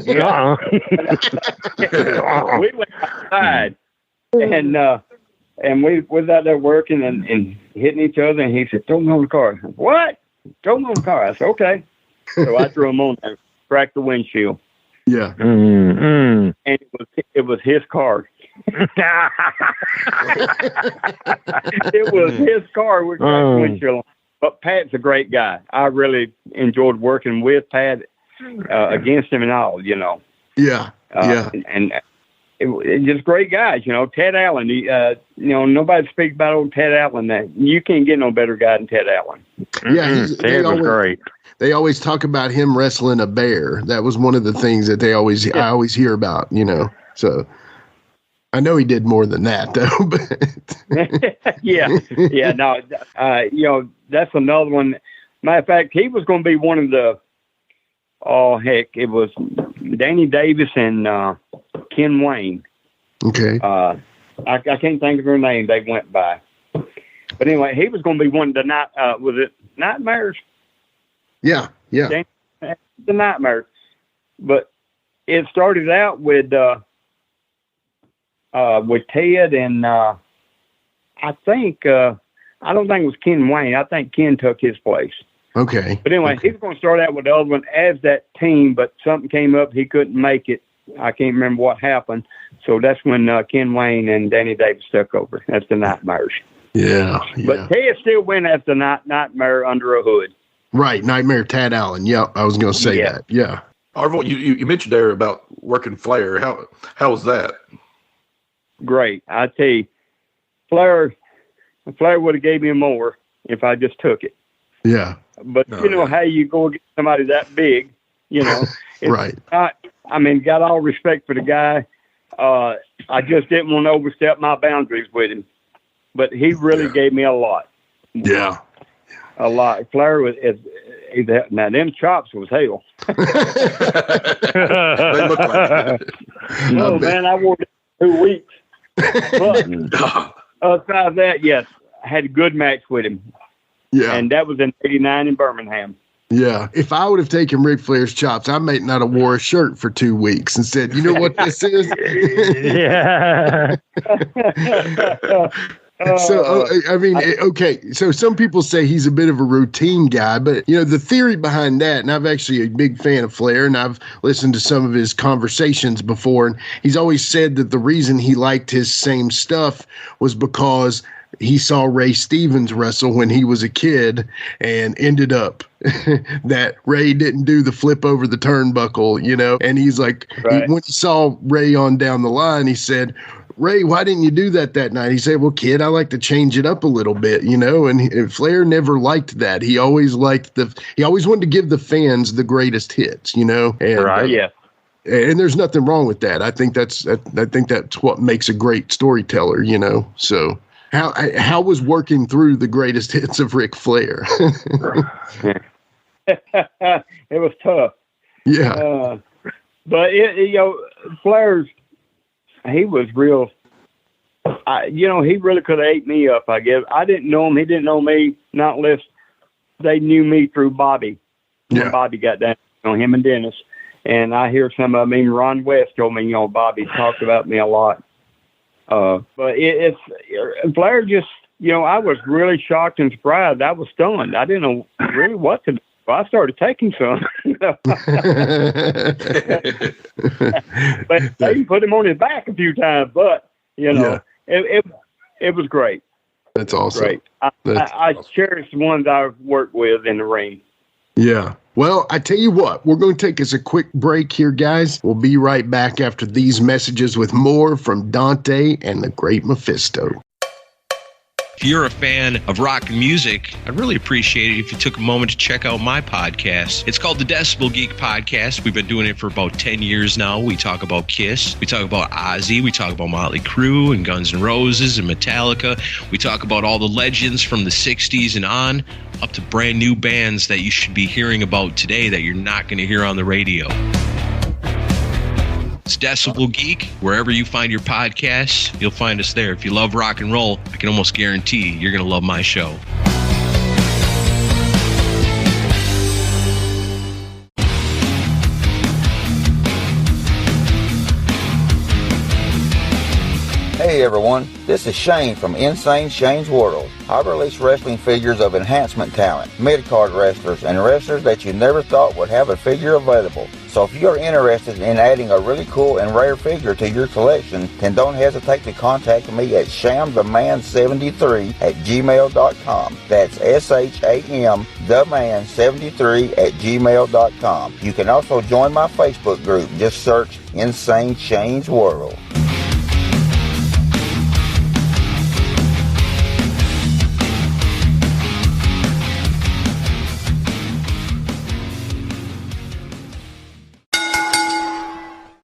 we went outside, and we was out there working and hitting each other, and he said, throw me on the car. What? Throw me on the car. I said, okay. So I threw him on there, cracked the windshield. Yeah. And it was his car. It was his car with cracked windshield. But Pat's a great guy. I really enjoyed working with Pat, against him and all, Yeah. And it just great guys, Ted Allen, nobody speaks about old Ted Allen. That you can't get no better guy than Ted Allen. Yeah. Ted was great. They always talk about him wrestling a bear. That was one of the things that I always hear about, so I know he did more than that though, but no, that's another one. Matter of fact, he was going to be one of the, it was Danny Davis and Ken Wayne. Okay. I can't think of her name. They went by. But anyway, he was going to be one of the was it Nightmares? Yeah. The Nightmares. But it started out with Ted and I think I don't think it was Ken Wayne. I think Ken took his place. Okay. But anyway, he was going to start out with the other one as that team, but something came up. He couldn't make it. I can't remember what happened. So that's when Ken Wayne and Danny Davis took over. That's the Nightmares. Yeah. But Ted still went as the Nightmare under a hood. Right. Nightmare Tad Allen. Yeah. I was going to say that. Yeah. Arvil, you mentioned there about working Flair. How was that? Great. I tell you, Flair would have gave me more if I just took it. Yeah. But how you go against somebody that big, it's right. Not, got all respect for the guy. I just didn't want to overstep my boundaries with him. But he really gave me a lot. Yeah. A lot. Flair was now them chops was hell. They look like it. No, man, I wore it 2 weeks. But aside that, yes, I had a good match with him. Yeah. And that was in '89 in Birmingham. Yeah. If I would have taken Ric Flair's chops, I might not have wore a shirt for 2 weeks and said, you know what this is? Yeah. So, okay. So some people say he's a bit of a routine guy, but the theory behind that, and I'm actually a big fan of Flair, and I've listened to some of his conversations before, and he's always said that the reason he liked his same stuff was because he saw Ray Stevens wrestle when he was a kid and ended up that Ray didn't do the flip over the turnbuckle, and he's like, when he saw Ray on down the line, he said, Ray, why didn't you do that night? He said, well, kid, I like to change it up a little bit, and Flair never liked that. He always wanted to give the fans the greatest hits, and, right. Yeah. And there's nothing wrong with that. I think that's what makes a great storyteller, you know. So how was working through the greatest hits of Ric Flair? It was tough. Yeah. But Flair's, he was real. He really could have ate me up, I guess. I didn't know him. He didn't know me, not unless they knew me through Bobby. When Bobby got down, him and Dennis. And I hear some of them, even Ron West told me, Bobby talked about me a lot. But it's Flair just, I was really shocked and surprised. I was stunned. I didn't know really what to do. I started taking some. But they put him on his back a few times. But, it was great. That's awesome. Great. I cherish the ones I've worked with in the ring. Yeah. Well, I tell you what, we're going to take us a quick break here, guys. We'll be right back after these messages with more from Dante and the Great Mephisto. If you're a fan of rock music, I'd really appreciate it if you took a moment to check out my podcast. It's called the Decibel Geek Podcast. We've been doing it for about 10 years now. We talk about Kiss. We talk about Ozzy. We talk about Motley Crue and Guns N' Roses and Metallica. We talk about all the legends from the 60s and on, up to brand new bands that you should be hearing about today that you're not going to hear on the radio. It's Decibel Geek. Wherever you find your podcasts, you'll find us there. If you love rock and roll, I can almost guarantee you're going to love my show. Hey everyone, this is Shane from Insane Shane's World. I release wrestling figures of enhancement talent, mid-card wrestlers, and wrestlers that you never thought would have a figure available. So if you're interested in adding a really cool and rare figure to your collection, then don't hesitate to contact me at shamtheman73@gmail.com. That's SHAM theman73@gmail.com. You can also join my Facebook group. Just search Insane Shane's World.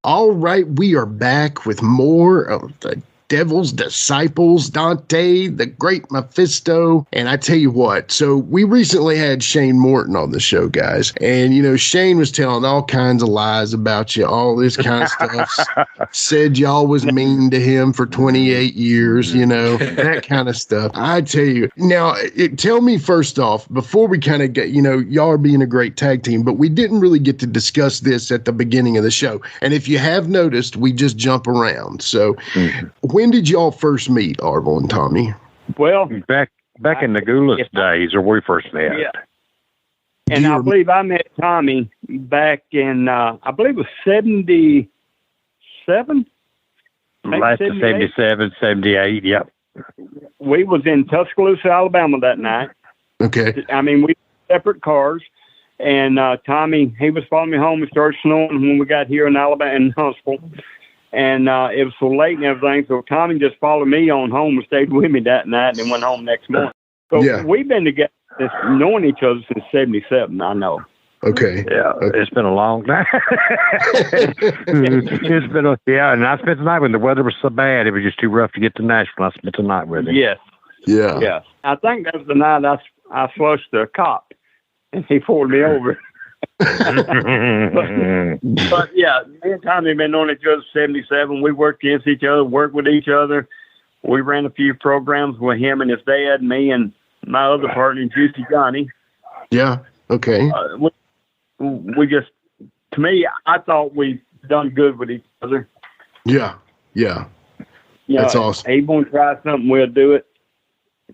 All right, we are back with more of the Devil's Disciples, Dante, the Great Mephisto. And I tell you what, so we recently had Shane Morton on the show, guys. And, Shane was telling all kinds of lies about you, all this kind of stuff. Said y'all was mean to him for 28 years, that kind of stuff. I tell you. Now, tell me first off, before we kind of get, y'all are being a great tag team, but we didn't really get to discuss this at the beginning of the show. And if you have noticed, we just jump around. So when did y'all first meet, Arvil and Tommy? Well, back in the Gulas days, or we first met. Yeah. And I believe I met Tommy back in, I believe it was 77? Last of 77, 78, yep. We was in Tuscaloosa, Alabama that night. Okay. I mean, we separate cars. And Tommy, he was following me home. It started snowing when we got here in Alabama, in Huntsville. And it was so late and everything, so Tommy just followed me on home and stayed with me that night and then went home next morning. So we've been together, knowing each other since 77, I know. Okay. Yeah, okay. It's been a long time. It's been and I spent the night when the weather was so bad, it was just too rough to get to Nashville. I spent the night with him. Yes. Yeah. Yes. I think that was the night I flushed the cop and he pulled me over. but yeah, me and Tommy have been knowing each other 77. We worked against each other, worked with each other. We ran a few programs with him and his dad, me and my other partner, Juicy Johnny. Yeah. Okay. We just, to me, I thought we done good with each other. Yeah. Yeah. That's awesome. He won't try something, we'll do it.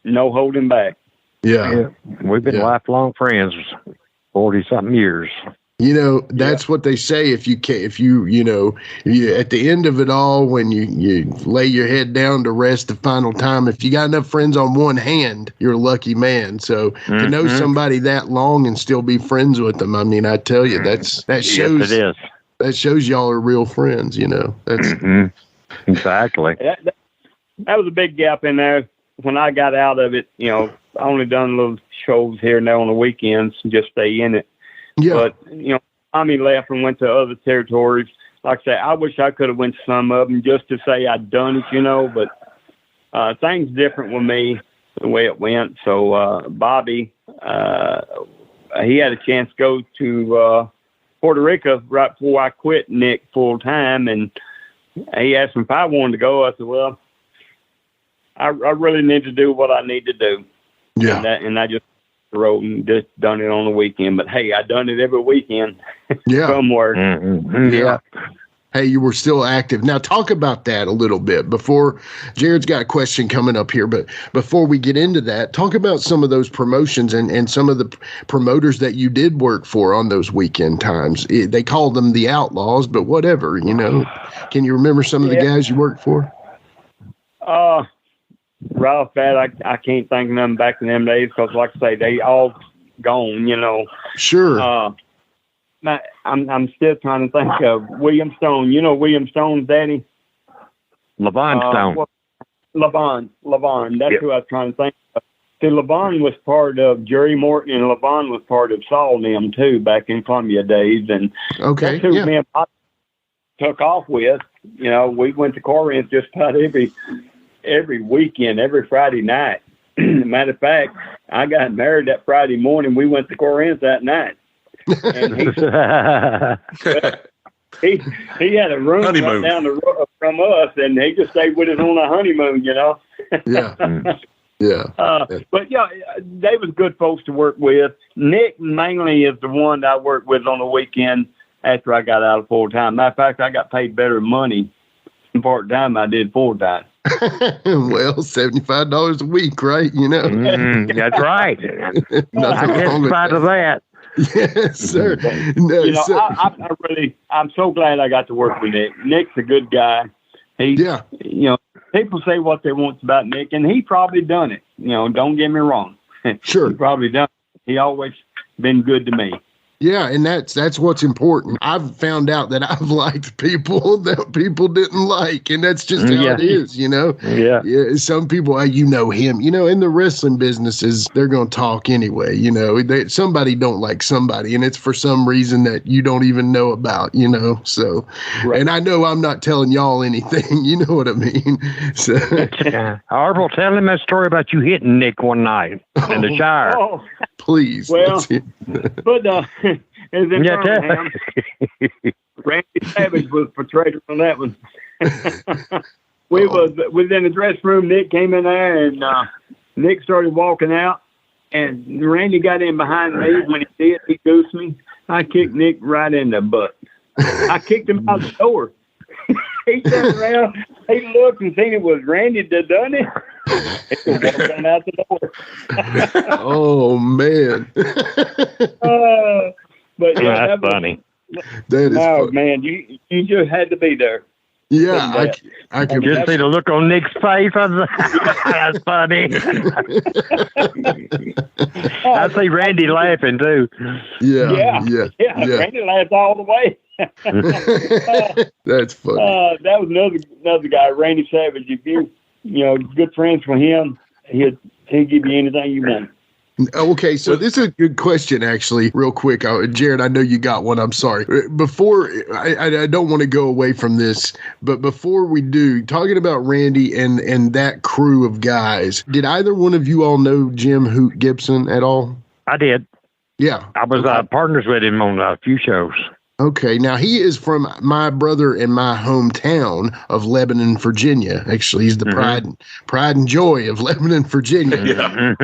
No holding back. Yeah. We've been lifelong friends. 40-something years. That's what they say. If you at the end of it all, when you lay your head down to rest the final time, if you got enough friends on one hand, you're a lucky man. So to know somebody that long and still be friends with them, I mean, I tell you, that shows. Yes, it is. That shows y'all are real friends. That's exactly. That was a big gap in there. When I got out of it, I only done little shows here and there on the weekends and just stay in it. Yeah. But, Tommy left and went to other territories. like I say, I wish I could have went to some of them just to say I'd done it, but things different with me the way it went. So Bobby, he had a chance to go to Puerto Rico right before I quit Nick full time, and he asked me if I wanted to go. I said, well, I really need to do what I need to do. Yeah. And I just wrote and just done it on the weekend. But hey, I done it every weekend. Yeah. Somewhere. Mm-hmm. Yeah. Hey, you were still active. Now talk about that a little bit before Jared's got a question coming up here. But before we get into that, talk about some of those promotions and some of the promoters that you did work for on those weekend times. They called them the Outlaws, but whatever, Can you remember some of the guys you worked for? Right off that, I can't think of them back in them days because, like I say, they all gone, Sure. I'm still trying to think of William Stone. You know William Stone's daddy? Levon Stone. Levon. That's who I was trying to think of. See, Levon was part of Jerry Morton, and Levon was part of Saul and them, too, back in Columbia days. And that's who me and Bob took off with. We went to Corinth just about every weekend, every Friday night. Matter of fact, I got married that Friday morning. We went to Corinth that night. And he had a room right down the road from us, and he just stayed with us on a honeymoon, Yeah. Yeah. But yeah, they was good folks to work with. Nick mainly is the one that I worked with on the weekend after I got out of full time. Matter of fact, I got paid better money in part time than I did full time. Well, $75 a week, right? That's right. Nothing wrong with that. Yes, sir. No, I'm so glad I got to work with Nick. Nick's a good guy. People say what they want about Nick, and he probably done it. Don't get me wrong. Sure. He probably done it. He always been good to me. Yeah, and that's what's important. I've found out that I've liked people that people didn't like, and that's just how it is, Yeah, some people, him. In the wrestling businesses, they're going to talk anyway, somebody don't like somebody, and it's for some reason that you don't even know about, so. Right. And I know I'm not telling y'all anything, you know what I mean? So. Arvil, tell him that story about you hitting Nick one night in the shower. Oh. Please. Well, but it's in Birmingham. Randy Savage was portrayed on that one. We was in the dressing room. Nick came in there, and Nick started walking out, and Randy got in behind me. When he did, he goosed me. I kicked Nick right in the butt. I kicked him out the door. He turned around, he looked and seen it was Randy that done it. He was walking out the door. Oh, man. But yeah, that's funny. That is funny. Man, you just had to be there. Yeah, I can just see the look on Nick's face. That's funny. I see Randy laughing too. Yeah. Randy laughed all the way. That's funny. That was another guy, Randy Savage. If you good friends with him, he'll give you anything you want. Okay, so this is a good question, actually, real quick. Jared, I know you got one. I'm sorry. Before, I don't want to go away from this, but before we do, talking about Randy and that crew of guys, did either one of you all know Jim Hoot Gibson at all? I did. Yeah. I was partners with him on a few shows. Okay, now he is from my brother in my hometown of Lebanon, Virginia. Actually, he's the pride and joy of Lebanon, Virginia. Yeah.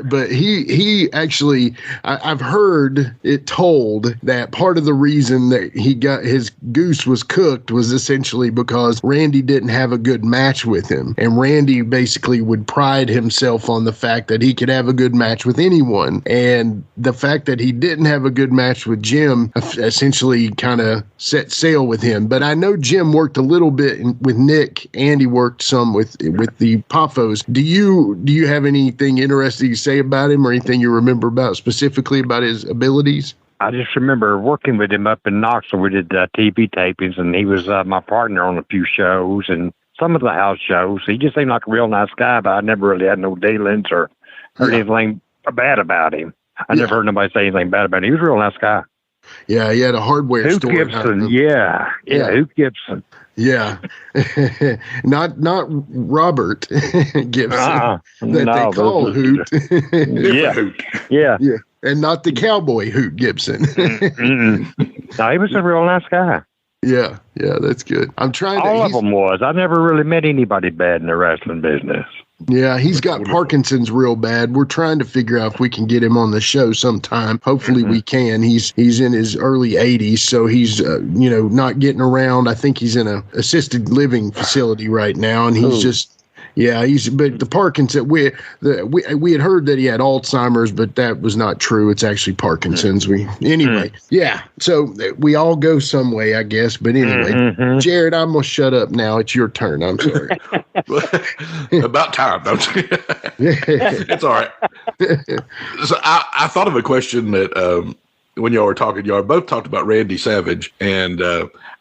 But he actually, I've heard it told that part of the reason that he got his goose was cooked was essentially because Randy didn't have a good match with him, and Randy basically would pride himself on the fact that he could have a good match with anyone, and the fact that he didn't have a good match with Jim essentially kind of set sail with him. But I know Jim worked a little bit with Nick, and he worked some with the Poffos. Do you have anything interesting to say about him, or anything you remember about specifically about his abilities? I just remember working with him up in Knoxville. We did TV tapings, and he was my partner on a few shows and some of the house shows. He just seemed like a real nice guy, but I never really had no dealings or heard anything bad about him. I never heard nobody say anything bad about him. He was a real nice guy. Yeah, he had a hardware Hoot store. Gibson, yeah, Hoot Gibson. Yeah, not Robert Gibson that they call Hoot. Yeah, and not the cowboy Hoot Gibson. No, he was a real nice guy. Yeah, that's good. I'm trying to. All of them was. I never really met anybody bad in the wrestling business. Yeah, he's got Parkinson's real bad. We're trying to figure out if we can get him on the show sometime. Hopefully we can. He's in his early 80s, so he's not getting around. I think he's in a assisted living facility right now, and he's just. Yeah, but the Parkinson. We had heard that he had Alzheimer's, but that was not true. It's actually Parkinson's. Yeah. So we all go some way, I guess. But anyway, Jared, I'm gonna shut up now. It's your turn. I'm sorry. About time. It's all right. So I thought of a question that when y'all were talking, y'all both talked about Randy Savage, and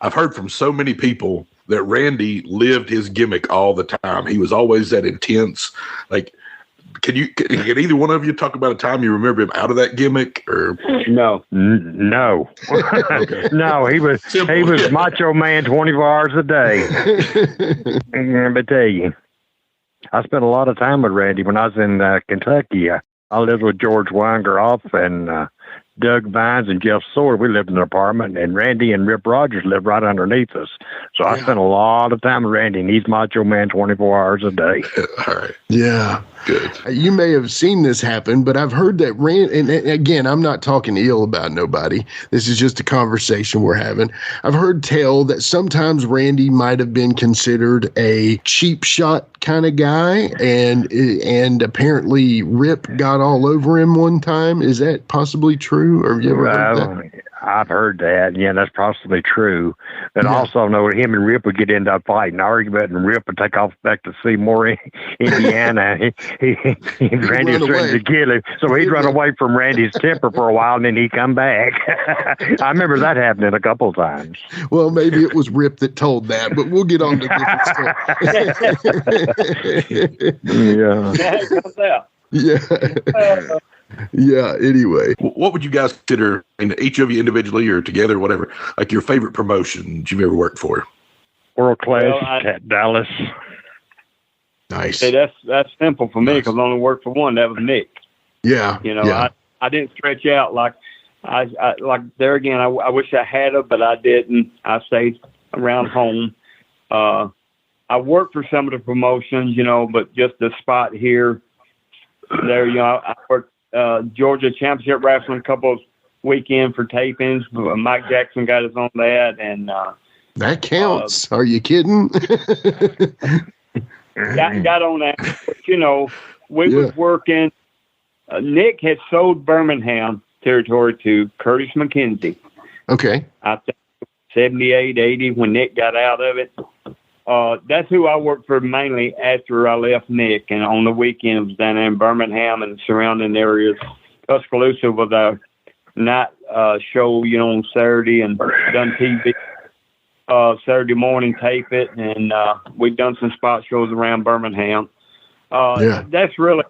I've heard from so many people that Randy lived his gimmick all the time. He was always that intense. Like, can either one of you talk about a time you remember him out of that gimmick? Or no, okay. No. He was Macho Man 24 hours a day. Let me tell you, I spent a lot of time with Randy when I was in Kentucky. I lived with George Weingroff and Doug Vines and Jeff Sawyer. We lived in an apartment, and Randy and Rip Rogers lived right underneath us. So I spent a lot of time with Randy, and he's Macho Man 24 hours a day. All right. Yeah. Good. You may have seen this happen, but I've heard that Randy, and again, I'm not talking ill about nobody. This is just a conversation we're having. I've heard tell that sometimes Randy might have been considered a cheap shot kind of guy, and apparently Rip got all over him one time. Is that possibly true? Or have you ever heard that? I've heard that. Yeah, that's possibly true. But I also know that him and Rip would get into a fight and argument, and Rip would take off back to Seymour, Indiana. Randy was threatening to kill him, so he'd run away from Randy's temper for a while, and then he'd come back. I remember that happening a couple of times. Well, maybe it was Rip that told that, but we'll get on to different stuff. Yeah. Yeah, anyway. What would you guys consider, each of you individually or together, whatever, like your favorite promotions you've ever worked for? World Class at Dallas. Nice. Hey, that's simple for me because I only worked for one. That was Nick. Yeah. I didn't stretch out like I like there again. I wish I had it, but I didn't. I stayed around home. I worked for some of the promotions, but just the spot here, there, I worked Georgia Championship Wrestling a couple of weekends for tapings. Mike Jackson got us on that, and that counts. Are you kidding? got on that. But, we was working. Nick had sold Birmingham territory to Curtis McKenzie. Okay. I think 78, 80 when Nick got out of it. That's who I worked for mainly after I left Nick, and on the weekends down there in Birmingham and surrounding areas. Tuscaloosa was our night show, on Saturday, and done TV Saturday morning, tape it, and we've done some spot shows around Birmingham. That's really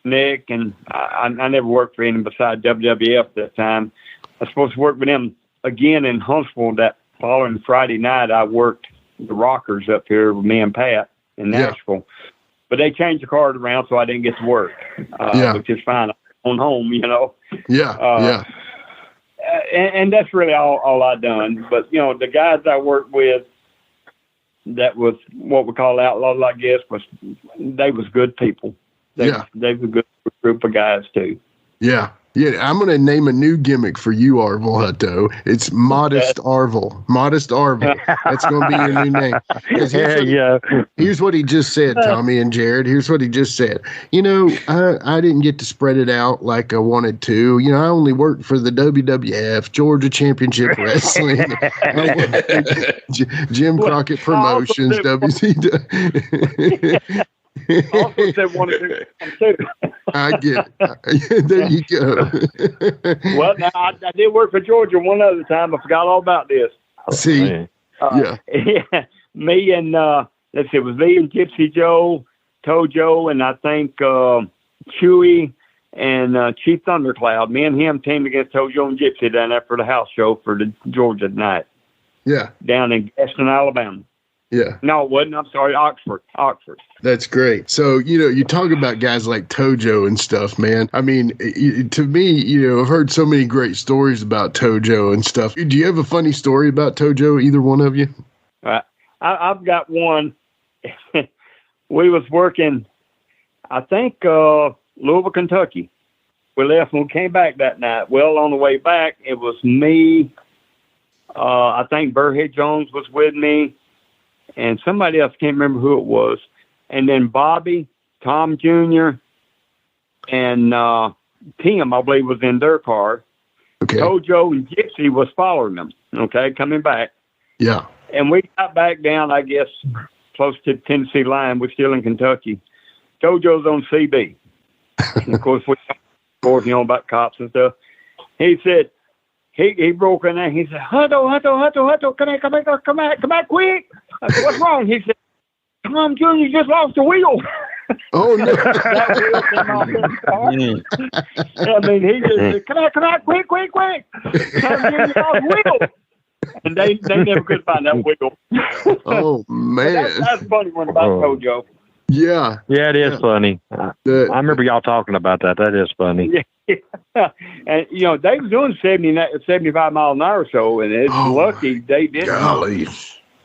Nick, and I never worked for him besides WWF at that time. I was supposed to work with him again in Huntsville that following Friday night. I worked the Rockers up here with me and Pat in Nashville, but they changed the card around, so I didn't get to work, which is fine. I'm on home, and that's really all I done. But the guys I worked with, that was what we call outlaws, I guess, they was good people. They was a good group of guys too. Yeah. I'm going to name a new gimmick for you, Arvil Hutto. It's Modest Arvil. Modest Arvil. That's going to be your new name. Here's what he just said, Tommy and Jared. Here's what he just said. I didn't get to spread it out like I wanted to. I only worked for the WWF, Georgia Championship Wrestling, Jim Crockett Promotions, WCW. Also said one or two. I get it. There you go. Well, now I did work for Georgia one other time. I forgot all about this. See, me and let's see, it was me and Gypsy Joe, Toe Joe, and I think Chewy and Chief Thundercloud. Me and him teamed against Tojo and Gypsy down there for the house show for the Georgia night. Yeah. Down in Gaston, Alabama. Yeah. No, it wasn't. I'm sorry, Oxford. That's great. So, you talk about guys like Tojo and stuff, man. I mean, to me, I've heard so many great stories about Tojo and stuff. Do you have a funny story about Tojo, either one of you? I've got one. We was working, I think, Louisville, Kentucky. We left and we came back that night. Well, on the way back, it was me. I think Burhead Jones was with me. And somebody else, can't remember who it was. And then Bobby, Tom Jr., and Tim, I believe, was in their car. Okay. Tojo and Gypsy was following them, coming back. Yeah. And we got back down, I guess, close to the Tennessee line. We're still in Kentucky. Tojo's on CB. And of course, we talked about cops and stuff. He said, he broke in there. He said, Hutto, come back quick. I said, what's wrong? He said, Tom Jr. just lost the wheel. Oh, no. That wheel came off his car. I mean, he just said, come out, quick. Tom Jr. lost the wheel. And they never could find that wheel. Oh, man. That's a funny one about Tojo. Yeah. Yeah, it is funny. I remember y'all talking about that. That is funny. Yeah. And, they were doing 75 mile an hour or so, and it's lucky they didn't. Golly.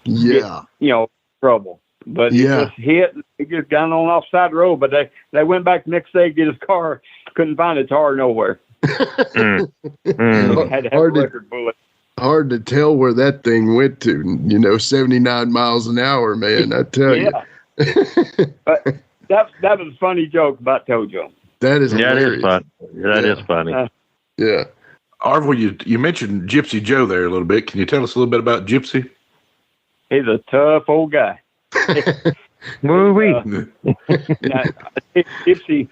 Yeah. Get, trouble. But he just hit, and he just got on off the side of the road. But they went back the next day to get his car, couldn't find a tar nowhere. Had to have a record bullet. Hard to tell where that thing went to, 79 miles an hour, man, I tell you. But that was a funny joke about Tojo. That is hilarious. That is funny. Yeah. Arvil, you mentioned Gypsy Joe there a little bit. Can you tell us a little bit about Gypsy? He's a tough old guy. Movie. Gypsy,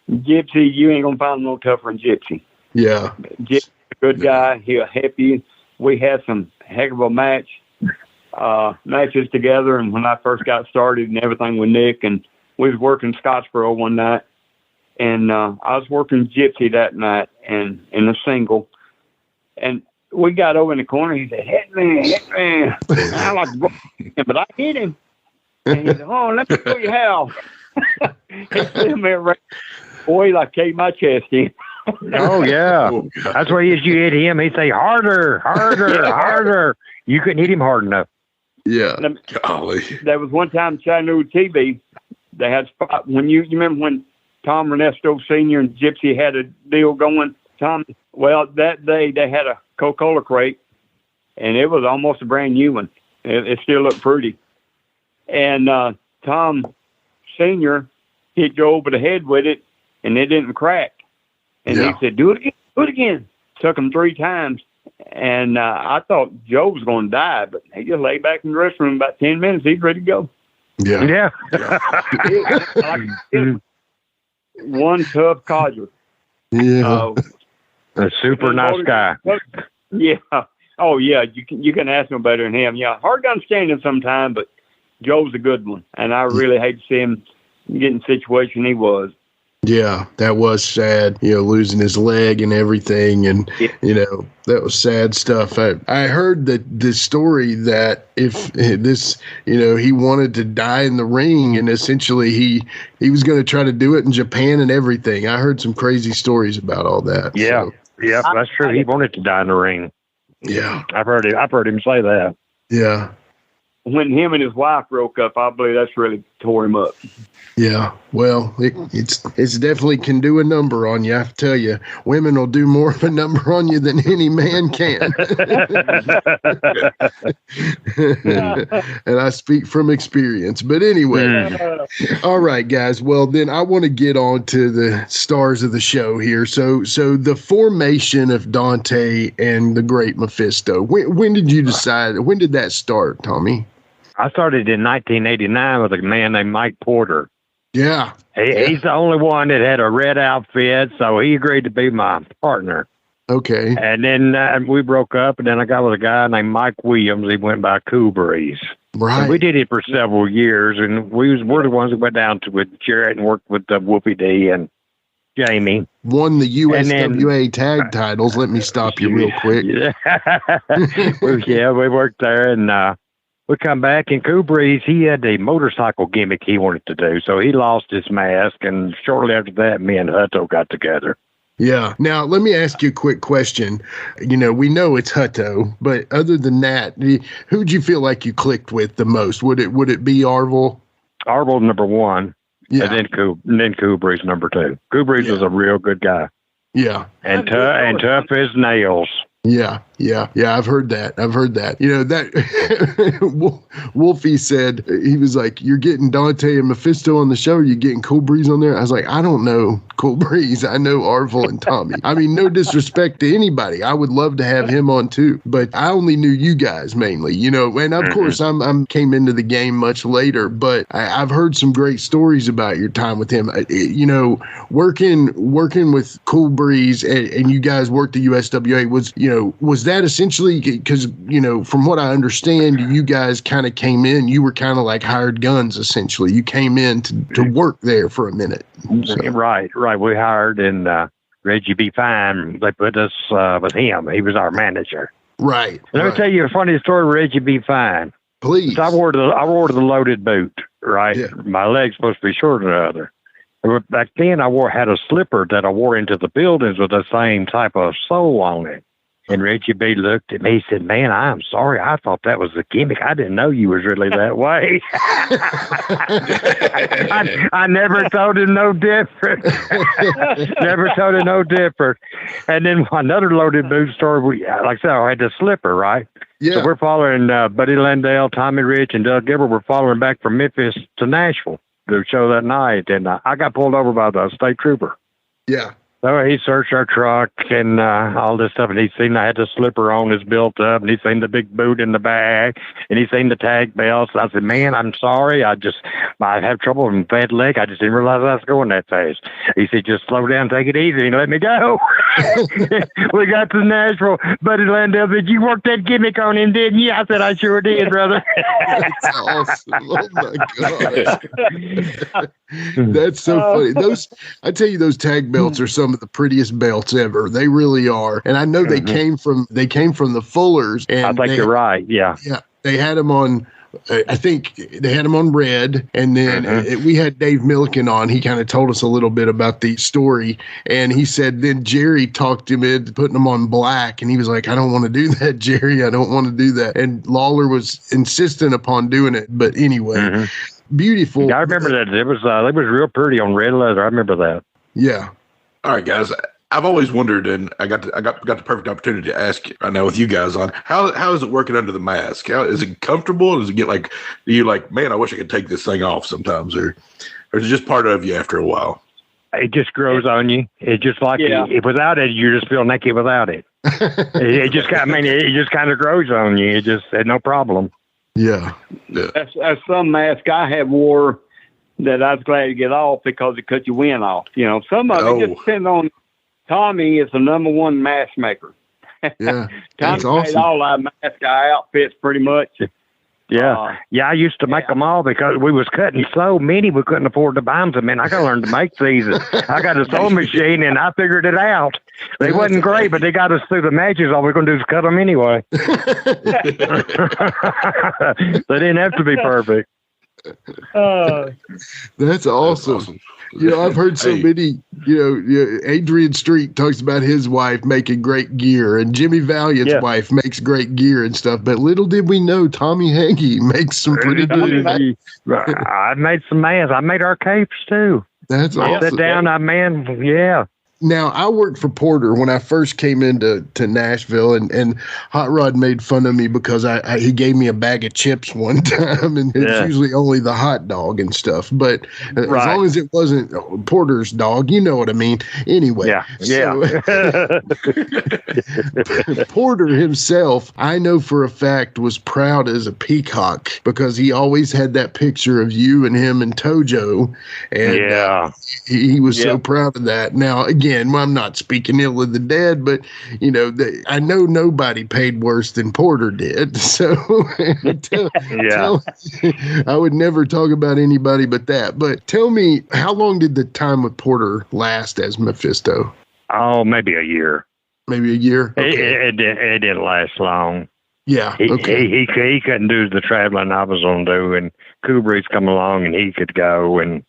you ain't gonna find no tougher than Gypsy. Yeah. Gypsy's a good guy. He'll help you. We had some heck of a matches together, and when I first got started and everything with Nick, and we was working Scottsboro one night, and I was working Gypsy that night, and in a single, and we got over in the corner. He said, hit me. I like to go, but I hit him. And he said, oh, let me show you how. He threw me around. Boy, like caved my chest in. Oh, yeah. That's why as you hit him, he'd say, harder. You couldn't hit him hard enough. Yeah. Golly. There was one time Chattanooga TV, they had spot. When you remember when Tom Ernesto Sr. and Gypsy had a deal going, Tom? Well, that day they had a Coca-Cola crate, and it was almost a brand new one. It still looked pretty. And Tom Sr. hit Joe over the head with it, and it didn't crack. And he said, do it again. Took him 3 times. And I thought Joe was going to die, but he just lay back in the restroom about 10 minutes. He's ready to go. Yeah. One tough codger. Yeah. A super nice guy. Yeah. Oh, yeah. You can ask no better than him. Yeah. Hard to understand him sometimes, but Joe's a good one. And I really hate to see him get in the situation he was. Yeah, that was sad, losing his leg and everything. And, that was sad stuff. I heard the story that if this, he wanted to die in the ring, and essentially he was going to try to do it in Japan and everything. I heard some crazy stories about all that. Yeah. So. Yeah, that's true. He wanted to die in the ring. Yeah. I've heard him say that. Yeah. When him and his wife broke up, I believe that's really tore him up. Yeah, well, it's definitely can do a number on you. I tell you, women will do more of a number on you than any man can. And I speak from experience. But anyway, all right, guys. Well, then I want to get on to the stars of the show here. So the formation of Dante and the Great Mephisto. When did you decide? When did that start, Tommy? I started in 1989 with a man named Mike Porter. Yeah. He's the only one that had a red outfit, so he agreed to be my partner. Okay. And then we broke up, and then I got with a guy named Mike Williams. He went by Cool Breeze. Right. And we did it for several years, and we're the ones that went down to with Jarrett and worked with Wolfie D and Jamie. Won the USWA tag titles. Let me stop you real quick. Yeah, we worked there, and we come back, and Cool Breeze, he had a motorcycle gimmick he wanted to do, so he lost his mask, and shortly after that, me and Hutto got together. Yeah. Now, let me ask you a quick question. You know, we know it's Hutto, but other than that, who'd you feel like you clicked with the most? Would it be Arvil? Arvil number one, yeah, and then Cool Breeze number two. Cool Breeze was a real good guy. Yeah. And tough as nails. Yeah. I've heard that. You know, that Wolfie said, he was like, "You're getting Dante and Mephisto on the show. Or you're getting Cool Breeze on there." I was like, "I don't know Cool Breeze. I know Arvil and Tommy." I mean, no disrespect to anybody. I would love to have him on too, but I only knew you guys mainly, you know, and of course I'm came into the game much later, but I've heard some great stories about your time with him. You know, working with Cool Breeze and you guys worked the USWA, was that essentially, because, you know, from what I understand, you guys kind of came in, you were kind of like hired guns, essentially. You came in to work there for a minute. So. Right. We hired, and Reggie B. Fine, they put us with him. He was our manager. Right. Let me tell you a funny story with Reggie B. Fine. Please. So I wore the loaded boot, right? Yeah. My leg's supposed to be shorter than the other. Back then, I had a slipper that I wore into the buildings with the same type of sole on it. And Reggie B looked at me, he said, "Man, I'm sorry. I thought that was a gimmick. I didn't know you was really that way." I never told him no different. And then another loaded boot story, like I said, I had the slipper, right? Yeah. So we're following Buddy Landale, Tommy Rich, and Doug Gilbert. We're following back from Memphis to Nashville to show that night. And I got pulled over by the state trooper. Yeah. So he searched our truck and all this stuff, and he seen I had the slipper on, is built up, and he seen the big boot in the back, and he seen the tag belts. I said, "Man, I'm sorry. I have trouble with my bad leg. I just didn't realize I was going that fast." He said, "Just slow down, take it easy, and let me go." We got to Nashville. Buddy Landell said, "You worked that gimmick on him, didn't you?" I said, "I sure did, brother." That's awesome. Oh, my God. That's so funny. I tell you, those tag belts are some of the prettiest belts ever. They really are. And I know they came from the Fullers. And I think you're right. Yeah. Yeah. They had them on, I think they had them on red. And then we had Dave Milliken on. He kind of told us a little bit about the story. And he said, then Jerry talked him into putting them on black. And he was like, "I don't want to do that, Jerry. I don't want to do that." And Lawler was insistent upon doing it. But anyway, beautiful. Yeah, I remember that. It was real pretty on red leather. I remember that. Yeah. All right, guys. I've always wondered, and I got the perfect opportunity to ask right now with you guys on how is it working under the mask? How is it comfortable? Does it get like, are you like, "Man, I wish I could take this thing off sometimes," or is it just part of you after a while? It just grows on you. It's just like if without it, you just feel naked without it. It just kind of grows on you. It just no problem. Yeah. That's some mask I have wore that I was glad to get off because it cut your wind off. You know, some of it just depends on. Tommy is the number one mask maker. Yeah, Tommy made all our mask outfits pretty much. Yeah, I used to make them all because we was cutting so many we couldn't afford to buy them. So, man, I got to learn to make these. I got a sewing machine and I figured it out. They wasn't great, but they got us through the matches. All we're going to do is cut them anyway. They didn't have to be perfect. That's awesome. You know, I've heard so many, Adrian Street talks about his wife making great gear, and Jimmy Valiant's wife makes great gear and stuff. But little did we know Tommy Heggie makes some pretty good. I made some masks. I made our capes too. That's awesome. Sit down, yeah. Now, I worked for Porter when I first came into Nashville, and Hot Rod made fun of me because he gave me a bag of chips one time, and it's usually only the hot dog and stuff. But as long as it wasn't Porter's dog, you know what I mean. Anyway, Porter himself, I know for a fact, was proud as a peacock because he always had that picture of you and him and Tojo, and he was so proud of that. Now, again, again, I'm not speaking ill of the dead, but I know nobody paid worse than Porter did. So I would never talk about anybody but that. But tell me, how long did the time with Porter last as Mephisto? Oh, maybe a year. Maybe a year. Okay. It didn't last long. Yeah. He couldn't do the traveling I was going to do, and Kubrick's come along and he could go, and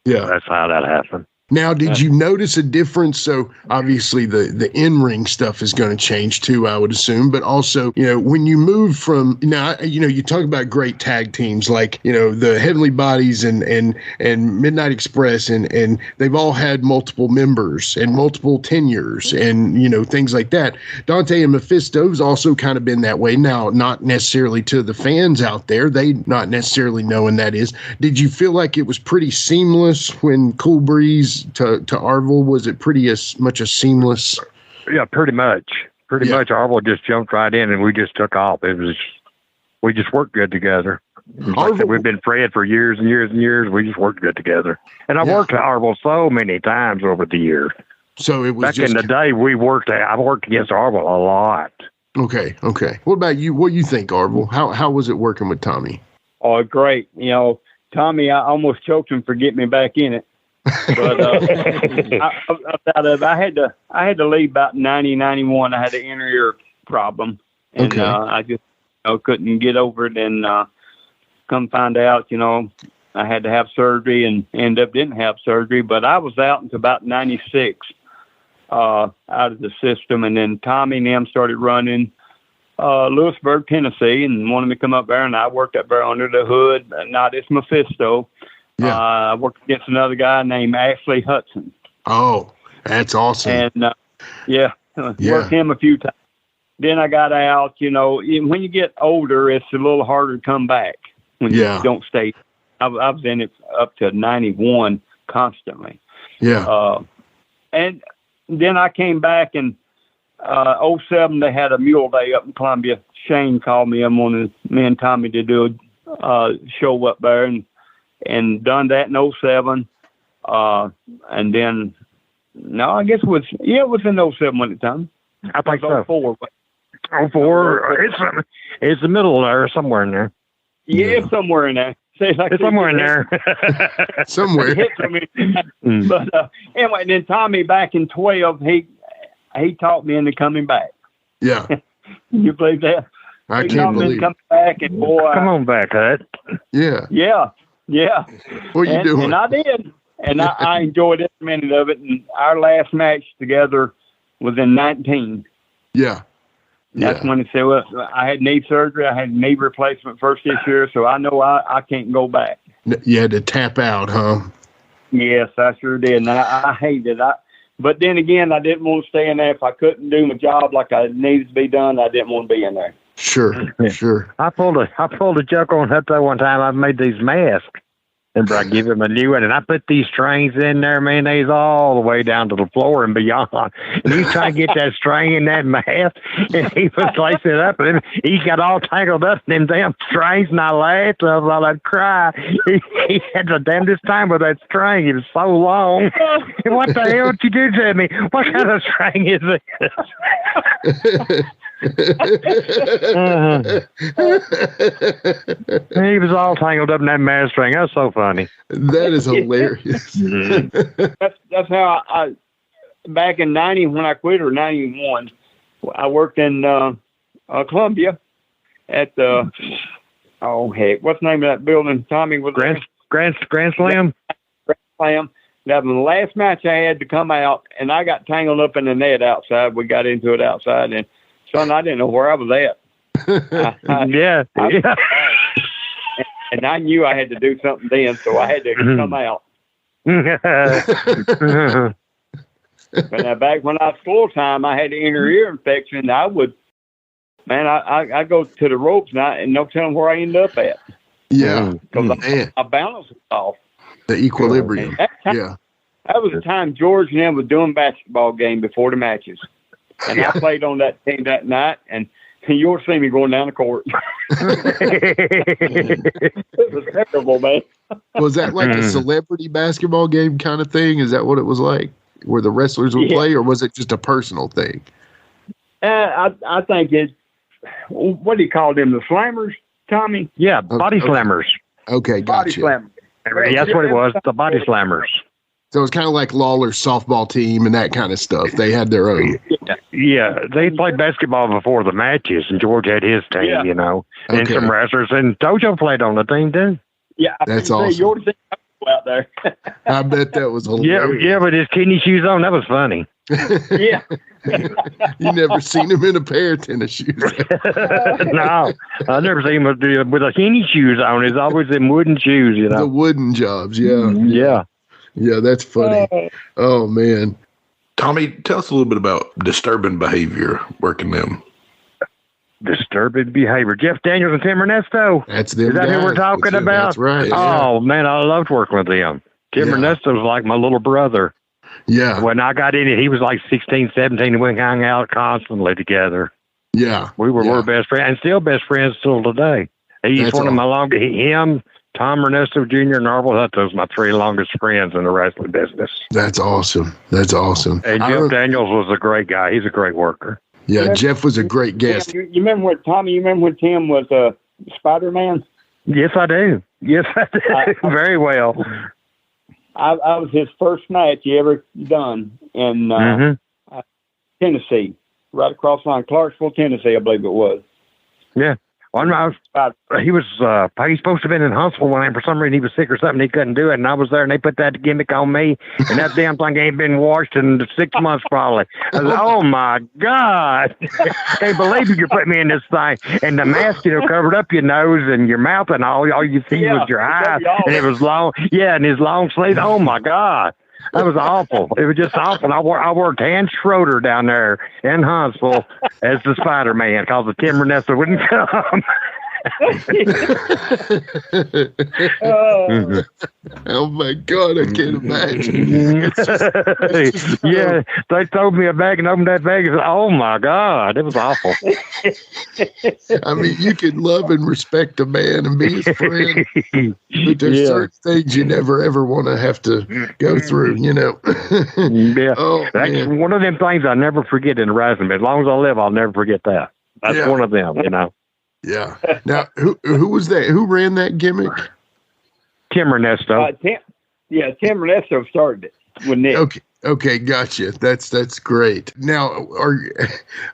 that's how that happened. Now, did you notice a difference? So obviously the in-ring stuff is going to change too, I would assume. But also, when you move from you talk about great tag teams like, the Heavenly Bodies and Midnight Express and they've all had multiple members and multiple tenures and, things like that. Dante and Mephisto's also kind of been that way. Now, not necessarily to the fans out there. They not necessarily knowing that is. Did you feel like it was pretty seamless when Cool Breeze to Arvil? Was it pretty much a seamless? Yeah, pretty much. Pretty much. Arvil just jumped right in and we just took off. We just worked good together. Like I said, we've been friends for years and years and years. We just worked good together. And I worked with Arvil so many times over the years. So it was back in the day. I worked against Arvil a lot. Okay. What about you? What do you think, Arvil? How was it working with Tommy? Oh, great. Tommy, I almost choked him for getting me back in it. But I had to leave about 90, 91. I had an inner ear problem, and I just couldn't get over it. And come find out, I had to have surgery, and ended up didn't have surgery. But I was out until about 96, out of the system. And then Tommy and them started running Lewisburg, Tennessee, and wanted me to come up there. And I worked up there under the hood. Not as Mephisto. Yeah. I worked against another guy named Ashley Hudson. Oh, that's awesome. And, worked him a few times. Then I got out, when you get older, it's a little harder to come back when you don't stay. I was in it up to 91 constantly. Yeah. And then I came back in 07. They had a mule day up in Columbia. Shane called me. I wanted me and Tommy to do a show up there, and done that in 07. And then, I guess it was in 07 when it done. I think so. 04. 04. It's the middle there, somewhere in there. Yeah, it's somewhere in there. It's somewhere in there. Somewhere. But anyway, then Tommy back in 12, he taught me into coming back. Yeah. You believe that? I can't believe it. Coming back, and boy, come on back, Hut. Yeah. What are you doing? And I did. And I enjoyed every minute of it. And our last match together was in 19. Yeah. That's when it said, well, I had knee surgery. I had knee replacement first this year, so I know I can't go back. You had to tap out, huh? Yes, I sure did. And I hated it. But then again, I didn't want to stay in there. If I couldn't do my job like I needed to be done, I didn't want to be in there. Sure. I pulled a joke on Hutto one time. I made these masks, and I give him a new one, and I put these strings in there, man. They's all the way down to the floor and beyond. And he's trying to get that string in that mask, and he was lacing it up, and he got all tangled up in them damn strings, and I laughed. I thought I'd cry. He had the damnedest time with that string. It was so long. And what the hell did you do to me? What kind of string is it? He was all tangled up in that mask string. That was so funny. That is hilarious. That's how I back in 90 when I quit, or 91, I worked in Columbia at the what's the name of that building? Tommy was Grand Slam. Grand Slam. That was the last match I had to come out, and I got tangled up in the net outside. We got into it outside, and son, I didn't know where I was at. Yeah. And I knew I had to do something then, so I had to come out. But back when I was full time, I had an inner ear infection. I go to the ropes and no telling where I end up at. Yeah, because my balance was off. The equilibrium. That was the time George and them was doing basketball game before the matches. And I played on that team that night, and you'll see me going down the court. It was terrible, man. Was that like a celebrity basketball game kind of thing? Is that what it was like? where the wrestlers would play, or was it just a personal thing? I think it's, what do you call them, the slammers, Tommy? Yeah, body slammers. Okay, Body gotcha. slammers. Yeah, that's what it was, the body slammers. So it's kind of like Lawler's softball team and that kind of stuff. They had their own. Yeah, they played basketball before the matches, and George had his team, you know, and some wrestlers. And Dojo played on the team, too. Yeah, that's awesome. Yours out there. I bet that was hilarious. Yeah, with his kidney shoes on, that was funny. Yeah. You never seen him in a pair of tennis shoes. No, I never seen him with the kidney shoes on. It's always in wooden shoes, you know. The wooden jobs, yeah. Yeah. Yeah, that's funny. Oh, man. Tommy, tell us a little bit about disturbing behavior working them. Disturbing behavior. Jeff Daniels and Tim Ernesto. That's them. Is that who we're talking about? That's right. Oh, man, I loved working with them. Tim Ernesto was like my little brother. Yeah. When I got in it, he was like 16, 17, and we hung out constantly together. Yeah. We're best friends, and still best friends till today. He's one of my longest, him, Tom Ernesto Jr., and Arvil Hutto, my three longest friends in the wrestling business. That's awesome. That's awesome. And Jeff Daniels was a great guy. He's a great worker. Yeah, Jeff was a great guest. You remember when, Tommy, Tim was Spider-Man? Yes, I do. Yes, I do. Very well. I was his first match he ever done in Tennessee, right across the line, Clarksville, Tennessee, I believe it was. Yeah. He was he's supposed to have been in Huntsville one night. For some reason, he was sick or something. He couldn't do it, and I was there, and they put that gimmick on me, and that damn thing ain't been washed in 6 months probably. I was like, oh my God, can't believe you put me in this thing, and the mask, covered up your nose and your mouth, and all you see was your eyes, and it was long, and his long sleeve. Oh my God. That was awful. It was just awful. I worked Hans Schroeder down there in Huntsville as the Spider-Man because the Tim Ernesto wouldn't come. Oh my God, I can't imagine. Yeah, they told me a bag and opened that bag and said, oh my God, it was awful. I mean, you can love and respect a man and be his friend, but there's certain things you never ever want to have to go through, Yeah. That's one of them things I never forget in wrestling. As long as I live, I'll never forget that. That's one of them, Yeah. Now, who was that? Who ran that gimmick? Tim Ernesto. Tim Ernesto started it with Nick. Okay, gotcha. That's great. Now,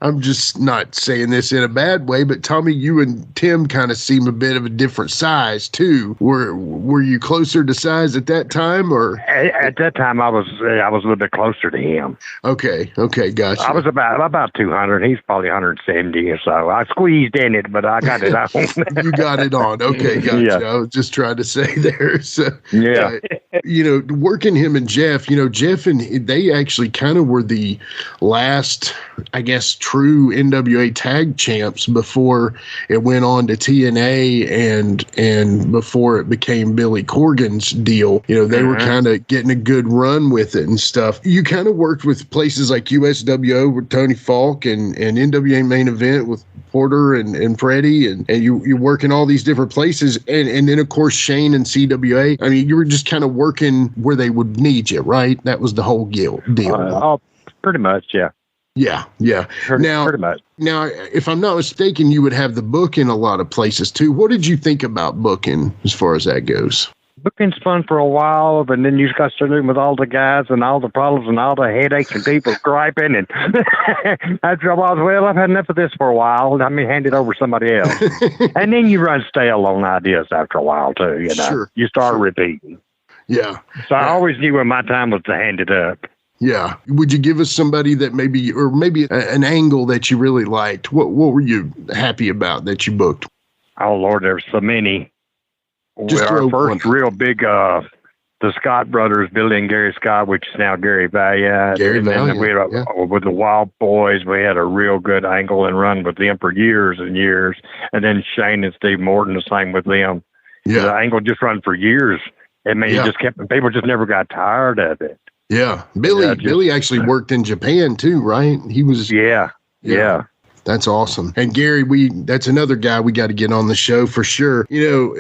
I'm just not saying this in a bad way, but Tommy, you and Tim kind of seem a bit of a different size too. Were you closer to size at that time, or at that time I was a little bit closer to him. Okay, gotcha. I was about 200. He's probably 170 or so. I squeezed in it, but I got it on. You got it on. Okay, gotcha. Yeah. I was just trying to say there. So, working him and Jeff. Jeff and they actually kind of were the last, I guess, true NWA tag champs before it went on to TNA and before it became Billy Corgan's deal. They were kind of getting a good run with it and stuff. You kind of worked with places like USWO with Tony Falk and NWA Main Event with Porter and Freddie, and you work in all these different places. And then, of course, Shane and CWA. I mean, you were just kind of working where they would need you, right? That was the whole deal. Pretty much, yeah. Yeah. Pretty much. Now, if I'm not mistaken, you would have the book in a lot of places, too. What did you think about booking as far as that goes? Booking's fun for a while, but then you got to dealing with all the guys and all the problems and all the headaches and people griping. And after a while, well, I've had enough of this for a while. Let me hand it over to somebody else. And then you run stale on ideas after a while, too. Sure. You start repeating. Yeah. So I always knew when my time was to hand it up. Yeah. Would you give us somebody that maybe an angle that you really liked? What were you happy about that you booked? Oh, Lord, there's so many. Our first real big, the Scott brothers, Billy and Gary Scott, which is now Gary Valiant. And then we had with the Wild Boys, we had a real good angle and run with them for years and years. And then Shane and Steve Morton, the same with them. Yeah. The angle just run for years. I mean, it just kept, people just never got tired of it. Yeah. Billy actually worked in Japan too, right? He was. Yeah. That's awesome. And Gary, that's another guy we got to get on the show for sure. You know,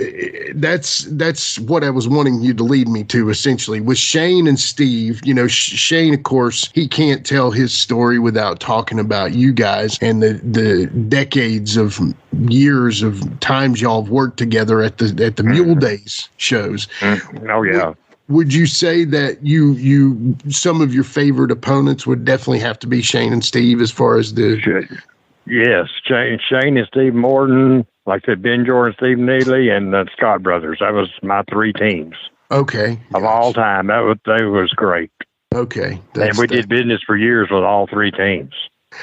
that's what I was wanting you to lead me to, essentially, with Shane and Steve. You know, Shane, of course, he can't tell his story without talking about you guys and the decades of years of times y'all have worked together at the Mule Days shows. Oh yeah. Would you say that you some of your favorite opponents would definitely have to be Shane and Steve as far as the... Yes, Shane and Steve Morton, like I said, Ben Jordan, Steve Neely, and the Scott brothers. That was my three teams. Okay. Of all time. They was great. Okay. And we did business for years with all three teams.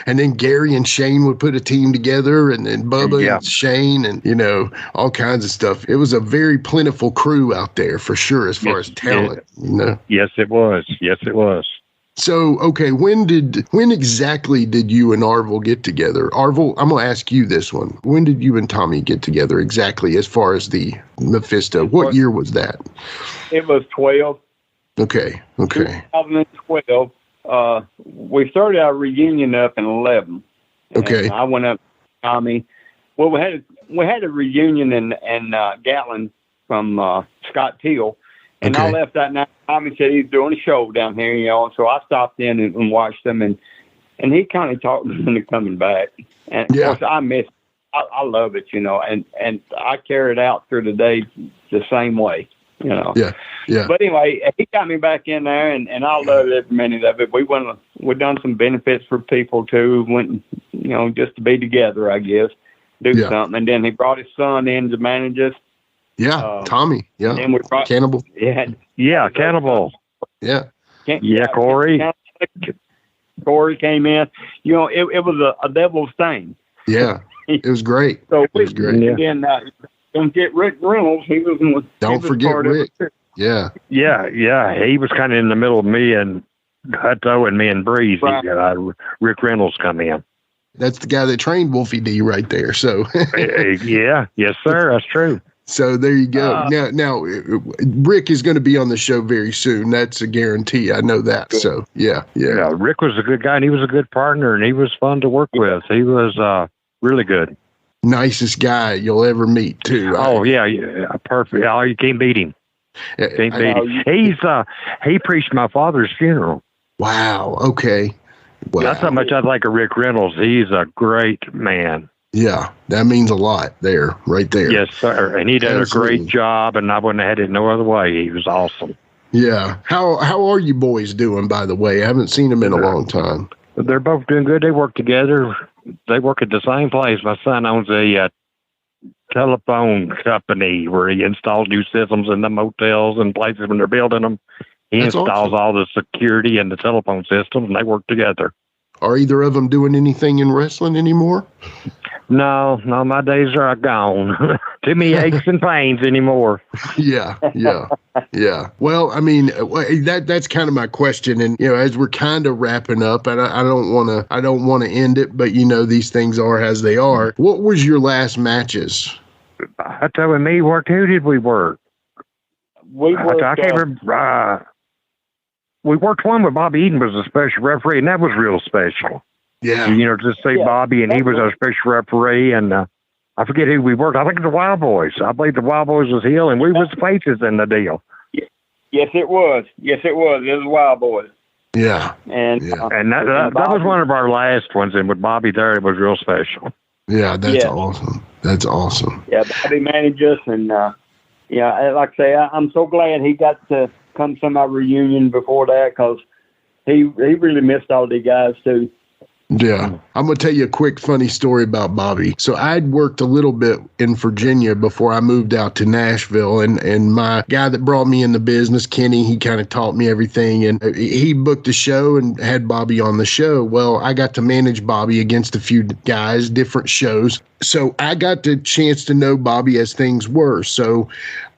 And then Gary and Shane would put a team together, and then Bubba and Shane, and, you know, all kinds of stuff. It was a very plentiful crew out there for sure as far as talent, you know. Yes, it was. Yes, it was. So, okay, when exactly did you and Arvil get together? Arvil, I'm going to ask you this one. When did you and Tommy get together exactly as far as the Mephisto? What year was that? It was 12. Okay. 2012. We started our reunion up in 11. Okay. I went up to Tommy. Well, we had a reunion in Gatlin from Scott Teal. And I left that night. Tommy said he's doing a show down here, you know. So I stopped in and watched him, and he kind of talked me into coming back. And of course, I miss. I love it, you know, and I carry it out through the day the same way, you know. Yeah. But anyway, he got me back in there, and I loved every minute of it. We done some benefits for people too. Went, you know, just to be together, I guess, do something. And then he brought his son in to manage us. Yeah, Tommy. Yeah, and we brought Cannibal. Yeah, Cannibal. Yeah, Corey. Corey came in. You know, it was a devil's thing. Yeah, it was great. So it was great. And then don't get Rick Reynolds. Don't forget Rick. Yeah. He was kind of in the middle of me and Hutto and me and Breeze. Right. Rick Reynolds come in. That's the guy that trained Wolfie D right there. So. Yeah. Yes, sir. That's true. So there you go. Now, Rick is going to be on the show very soon. That's a guarantee. I know that. Good. So yeah. Rick was a good guy, and he was a good partner, and he was fun to work with. He was really good. Nicest guy you'll ever meet, too. Oh yeah, perfect. Oh, you can't beat him. Can't beat him. He preached my father's funeral. Wow. Okay. Wow. That's how much I like Rick Reynolds. He's a great man. Yeah, that means a lot there, right there. Yes, sir. And he did a great job, and I wouldn't have had it no other way. He was awesome. Yeah. How are you boys doing, by the way? I haven't seen them in a long time. They're both doing good. They work together. They work at the same place. My son owns a telephone company where he installs new systems in the motels and places when they're building them. That's installs all the security and the telephone systems, and they work together. Are either of them doing anything in wrestling anymore? No, my days are gone. Too many aches and pains anymore. Yeah. Well, I mean, that's kind of my question. And, you know, as we're kind of wrapping up, and I don't want to end it, but, you know, these things are as they are. What was your last matches? Hutto and me worked. Who did we work? I can't remember. We worked one with Bobby Eaton was a special referee, and that was real special. Yeah. You know, just say Bobby, and he was our special referee, and I forget who we worked. I think the Wild Boys. I believe the Wild Boys was heel, and we was faces in the deal. Yes, it was. It was Wild Boys. Yeah. And that was one of our last ones, and with Bobby there, it was real special. Yeah, that's awesome. That's awesome. Yeah, Bobby managed us, and like I say, I'm so glad he got to come to my reunion before that, because he really missed all the guys too. Yeah. I'm going to tell you a quick funny story about Bobby. So I'd worked a little bit in Virginia before I moved out to Nashville, and my guy that brought me in the business, Kenny, he kind of taught me everything, and he booked a show and had Bobby on the show. Well, I got to manage Bobby against a few guys, different shows. So I got the chance to know Bobby as things were. So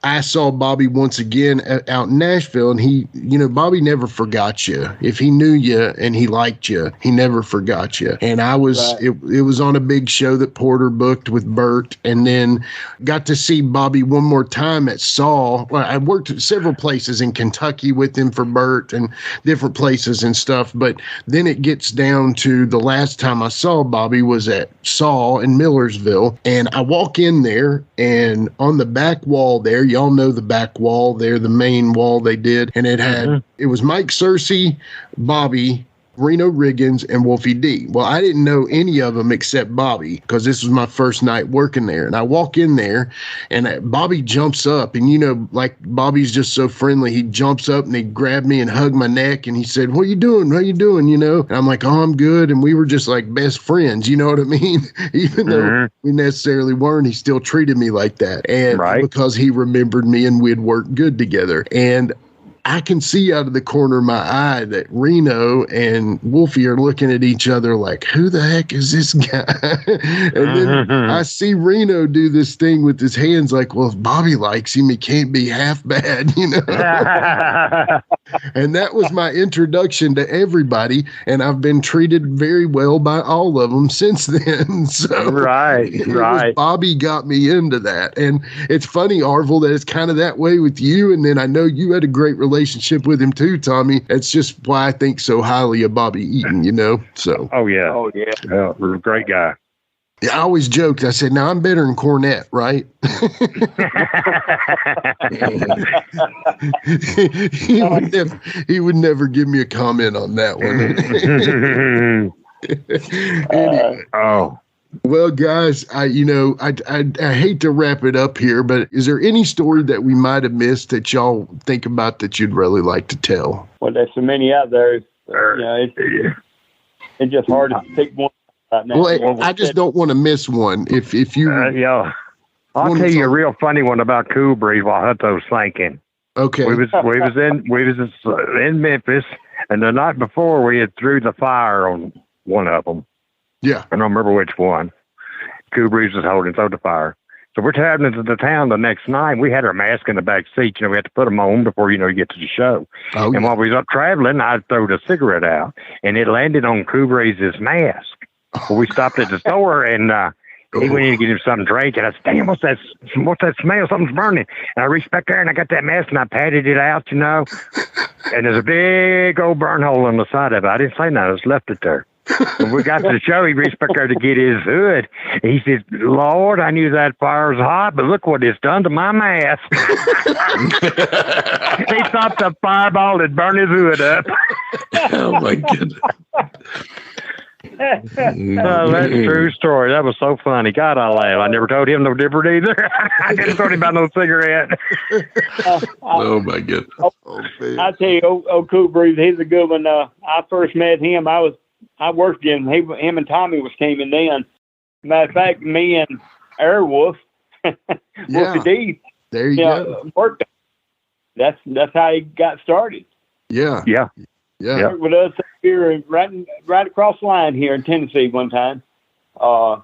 I saw Bobby once again out in Nashville, and he, you know, Bobby never forgot you. If he knew you and he liked you, he never forgot Gotcha. And I was, it was on a big show that Porter booked with Bert, and then got to see Bobby one more time at Saw. Well, I worked at several places in Kentucky with him for Bert and different places and stuff. But then it gets down to the last time I saw Bobby was at Saw in Millersville. And I walk in there, and on the back wall there, y'all know the back wall there, the main wall they did. And it had, it was Mike Searcy, Bobby, Reno Riggins, and Wolfie D. Well, I didn't know any of them except Bobby because this was my first night working there. And I walk in there, and Bobby jumps up, and, you know, like Bobby's just so friendly. He jumps up and he grabbed me and hugged my neck, and he said, "What are you doing? How you doing?" You know, and I'm like, "Oh, I'm good." And we were just like best friends. You know what I mean? Even though we necessarily weren't, he still treated me like that. And because he remembered me and we'd worked good together. And I can see out of the corner of my eye that Reno and Wolfie are looking at each other like, who the heck is this guy? And then I see Reno do this thing with his hands like, well, if Bobby likes him, he can't be half bad, you know? And that was my introduction to everybody, and I've been treated very well by all of them since then. So Bobby got me into that. And it's funny, Arvil, that it's kind of that way with you, and then I know you had a great relationship with him too, Tommy. It's just why I think so highly of Bobby Eaton, you know? So. Oh, yeah, a great guy. Yeah, I always joked. I said, "Now I'm better than Cornette, right?" he would never give me a comment on that one. Anyway. Well, guys, I hate to wrap it up here, but is there any story that we might have missed that y'all think about that you'd really like to tell? Well, there's so many out there. It's just hard to pick one. Well, I just don't want to miss one. If you, I'll tell you a real funny one about Cool Breeze while Hutto's thinking. Okay, we was in Memphis, and the night before we had threw the fire on one of them. Yeah, I don't remember which one. Cool Breeze was holding the fire. So we're traveling to the town the next night. We had our mask in the back seat. You know, we had to put them on before, you get to the show. And while we was up traveling, I threw the cigarette out, and it landed on Cool Breeze's mask. Well, we stopped at the store, and he went in to get him something to drink, and I said, "Damn, what's that smell? Something's burning." And I reached back there, and I got that mask, and I patted it out, and there's a big old burn hole on the side of it. I didn't say nothing. I just left it there. When we got to the show, he reached back there to get his hood. He said, "Lord, I knew that fire was hot, but look what it's done to my mask." He stopped the fireball and burned his hood up. Oh, my goodness. That's a true story. That was so funny. God, I laugh. I never told him no different either. I didn't told him about no cigarette. Oh my goodness! I tell you, Cool Breeze, he's a good one. I first met him. I worked in him and Tommy was teaming then. Matter of fact, me and Airwolf, Wolfie D. There you go. Worked. That's how he got started. Yeah. Worked with us here right across the line here in Tennessee one time.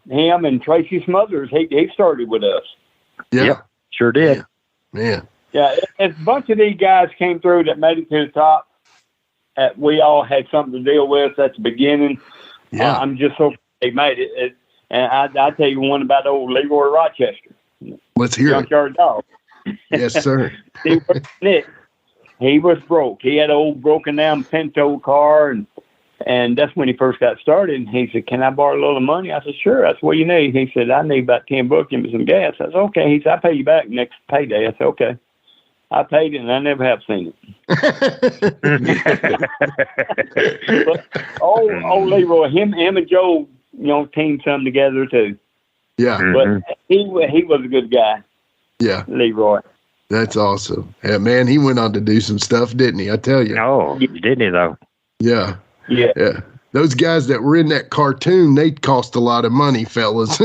Him and Tracy Smothers, he started with us. Yeah, sure did. Man. Yeah, a bunch of these guys came through that made it to the top. We all had something to deal with at the beginning. Yeah. I'm just so they made it. And I'll tell you one about old Leroy Rochester. Let's hear Junkyard Dog. Yes, sir. Nick, he was broke. He had an old broken down Pinto car, and that's when he first got started. And he said, "Can I borrow a little money?" I said, "Sure." That's what you need. He said, "I need about $10 and some gas." I said, "Okay." He said, "I'll pay you back next payday." I said, "Okay." I paid it, and I never have seen it. But old Leroy, him and Joe, teamed something together too. Yeah, but he was a good guy. Yeah, Leroy. That's awesome. Yeah, man, he went on to do some stuff, didn't he? I tell you. Oh, didn't he though? Yeah. Yeah. Those guys that were in that cartoon, they cost a lot of money, fellas.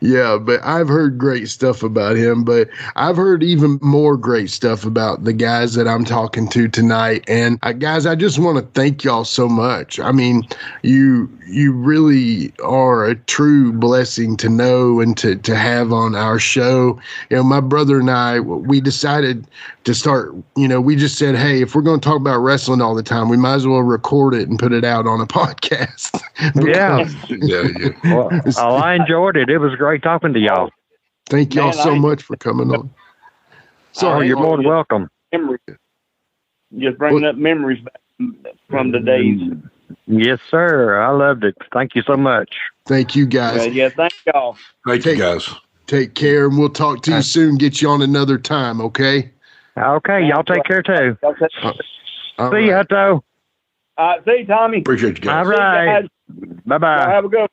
Yeah. But I've heard great stuff about him. But I've heard even more great stuff about the guys that I'm talking to tonight. And guys, I just want to thank y'all so much. I mean, you really are a true blessing to know and to have on our show. My brother and I, we decided to start, we just said, hey, if we're going to talk about wrestling all the time, we might as well record it and put it out on a podcast. Yeah. Well, I enjoyed it. It was great talking to y'all. Thank y'all so much for coming on. Sorry, you're more than welcome. Just bringing up memories from the days. Yes, sir. I loved it. Thank you so much. Thank you, guys. Yeah, thank y'all. Thank you, guys. Take care, and we'll talk to you soon. Get you on another time, okay? Okay, y'all take care, too. See you, Hutto. See you, Tommy. Appreciate you guys. All right. Bye-bye. Have a good one.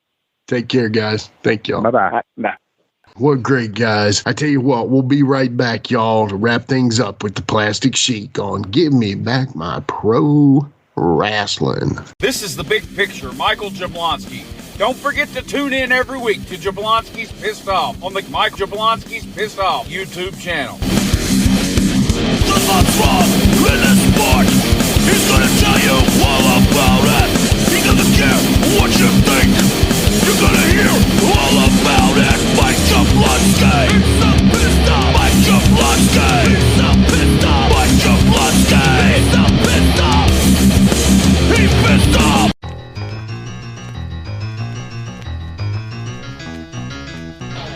Take care, guys. Thank y'all. Bye-bye. Bye. What great guys. I tell you what, we'll be right back, y'all, to wrap things up with the Plastic Sheik on Give Me Back My Pro Wrestling. This is the big picture, Michael Jablonski. Don't forget to tune in every week to Jablonski's Pissed Off on the Mike Jablonski's Pissed Off YouTube channel. The love wrong in the sport. He's gonna tell you all about it. He doesn't care what you think. You're gonna hear all about it. Mike Jablonski. He's so pissed off. Mike Jablonski. He's so pissed off. Mike Jablonski. He's so pissed off. He's pissed off.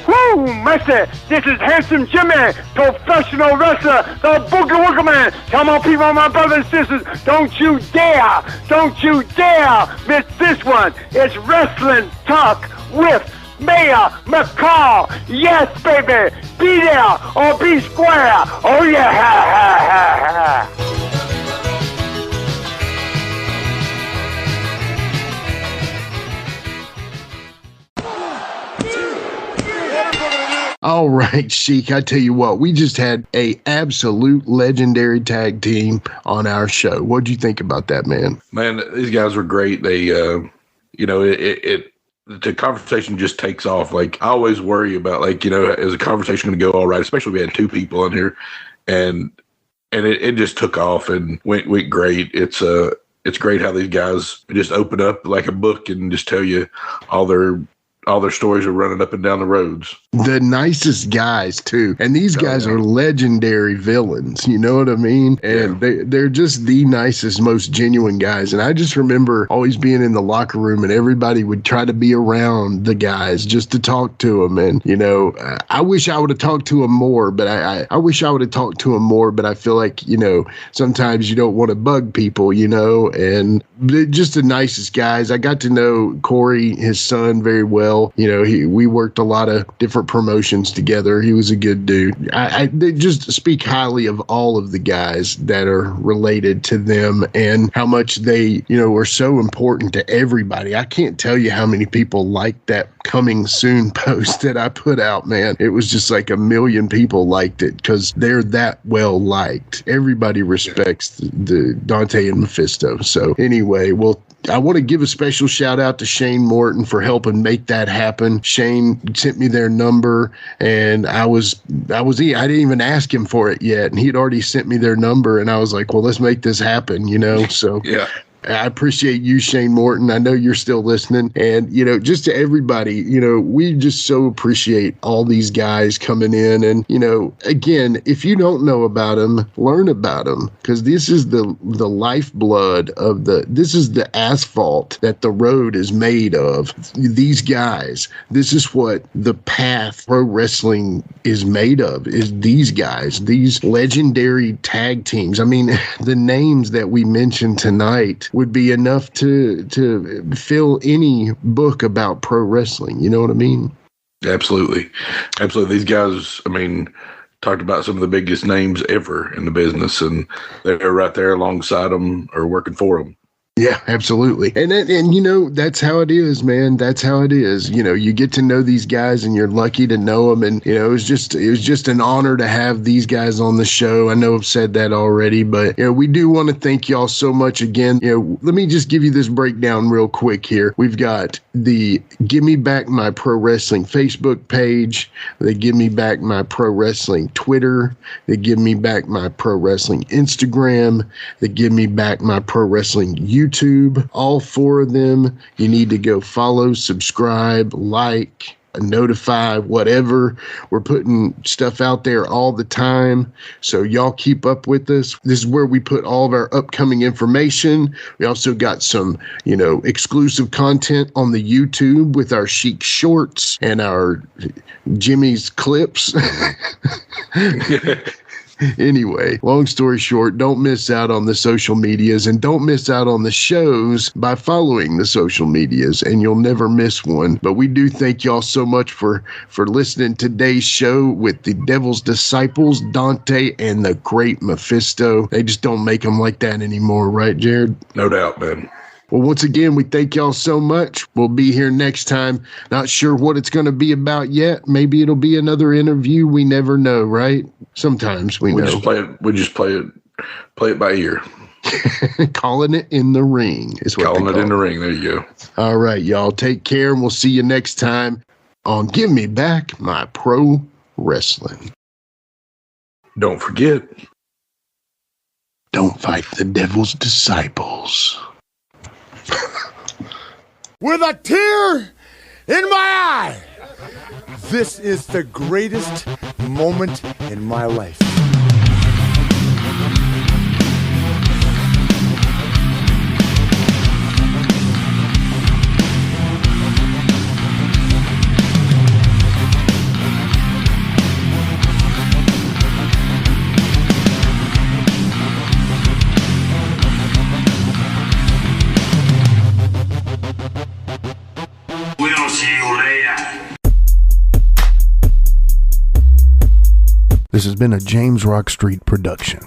Woo, mister, this is Handsome Jimmy, professional wrestler, the Boogie Woogie Man. Come on, people, my brothers and sisters, don't you dare miss this one. It's Wrestling Talk with Mayor McCall. Yes, baby, be there or be square. Oh, yeah, ha, ha, ha, ha. All right, Sheik, I tell you what, we just had a absolute legendary tag team on our show. What'd you think about that, man? Man, these guys were great. They, the conversation just takes off. Like, I always worry about, is a conversation going to go all right, especially if we had two people on here, and it just took off and went great. It's great how these guys just open up like a book and just tell you all their stories are running up and down the roads. The nicest guys, too. And these guys are legendary villains. You know what I mean? And they're just the nicest, most genuine guys. And I just remember always being in the locker room and everybody would try to be around the guys just to talk to them. And, I wish I would have talked to them more, but I wish I would have talked to them more. But I feel like, sometimes you don't want to bug people, and they're just the nicest guys. I got to know Corey, his son, very well. We worked a lot of different promotions together. He was a good dude. They just speak highly of all of the guys that are related to them and how much they, are so important to everybody. I can't tell you how many people liked that coming soon post that I put out, man. It was just like 1 million people liked it because they're that well liked. Everybody respects the Dante and Mephisto. So anyway, I want to give a special shout out to Shane Morton for helping make that happen. Shane sent me their number, and I didn't even ask him for it yet, and he'd already sent me their number, and I was like, well, let's make this happen, So yeah. I appreciate you, Shane Morton. I know you're still listening. And, just to everybody, we just so appreciate all these guys coming in. And, again, if you don't know about them, learn about them, because this is the lifeblood of this is the asphalt that the road is made of. These guys, this is what the path pro wrestling is made of, is these guys, these legendary tag teams. I mean, the names that we mentioned tonight would be enough to fill any book about pro wrestling. You know what I mean? Absolutely. These guys, talked about some of the biggest names ever in the business, and they're right there alongside them or working for them. Yeah, absolutely. And that's how it is, man. That's how it is. You get to know these guys and you're lucky to know them. And, it was just an honor to have these guys on the show. I know I've said that already, but, we do want to thank y'all so much again. Let me just give you this breakdown real quick here. We've got the Give Me Back My Pro Wrestling Facebook page, the Give Me Back My Pro Wrestling Twitter, the Give Me Back My Pro Wrestling Instagram, the Give Me Back My Pro Wrestling YouTube. All 4 of them, you need to go follow, subscribe, like, notify, whatever. We're putting stuff out there all the time. So y'all keep up with us. This is where we put all of our upcoming information. We also got some, exclusive content on the YouTube with our Sheik shorts and our Jimmy's clips. Anyway, long story short, don't miss out on the social medias and don't miss out on the shows by following the social medias, and you'll never miss one. But we do thank y'all so much for listening to today's show with the Devil's Disciples, Dante and the Great Mephisto. They just don't make them like that anymore, right, Jared? No doubt, man. Well, once again, we thank y'all so much. We'll be here next time. Not sure what it's going to be about yet. Maybe it'll be another interview. We never know, right? Sometimes we know. We just play it by ear. Calling it in the ring is what calling it in the ring. There you go. All right, y'all. Take care, and we'll see you next time on Give Me Back My Pro Wrestling. Don't forget, don't fight the Devil's Disciples. With a tear in my eye, this is the greatest moment in my life. We'll see you later. This has been a James Rock Street production.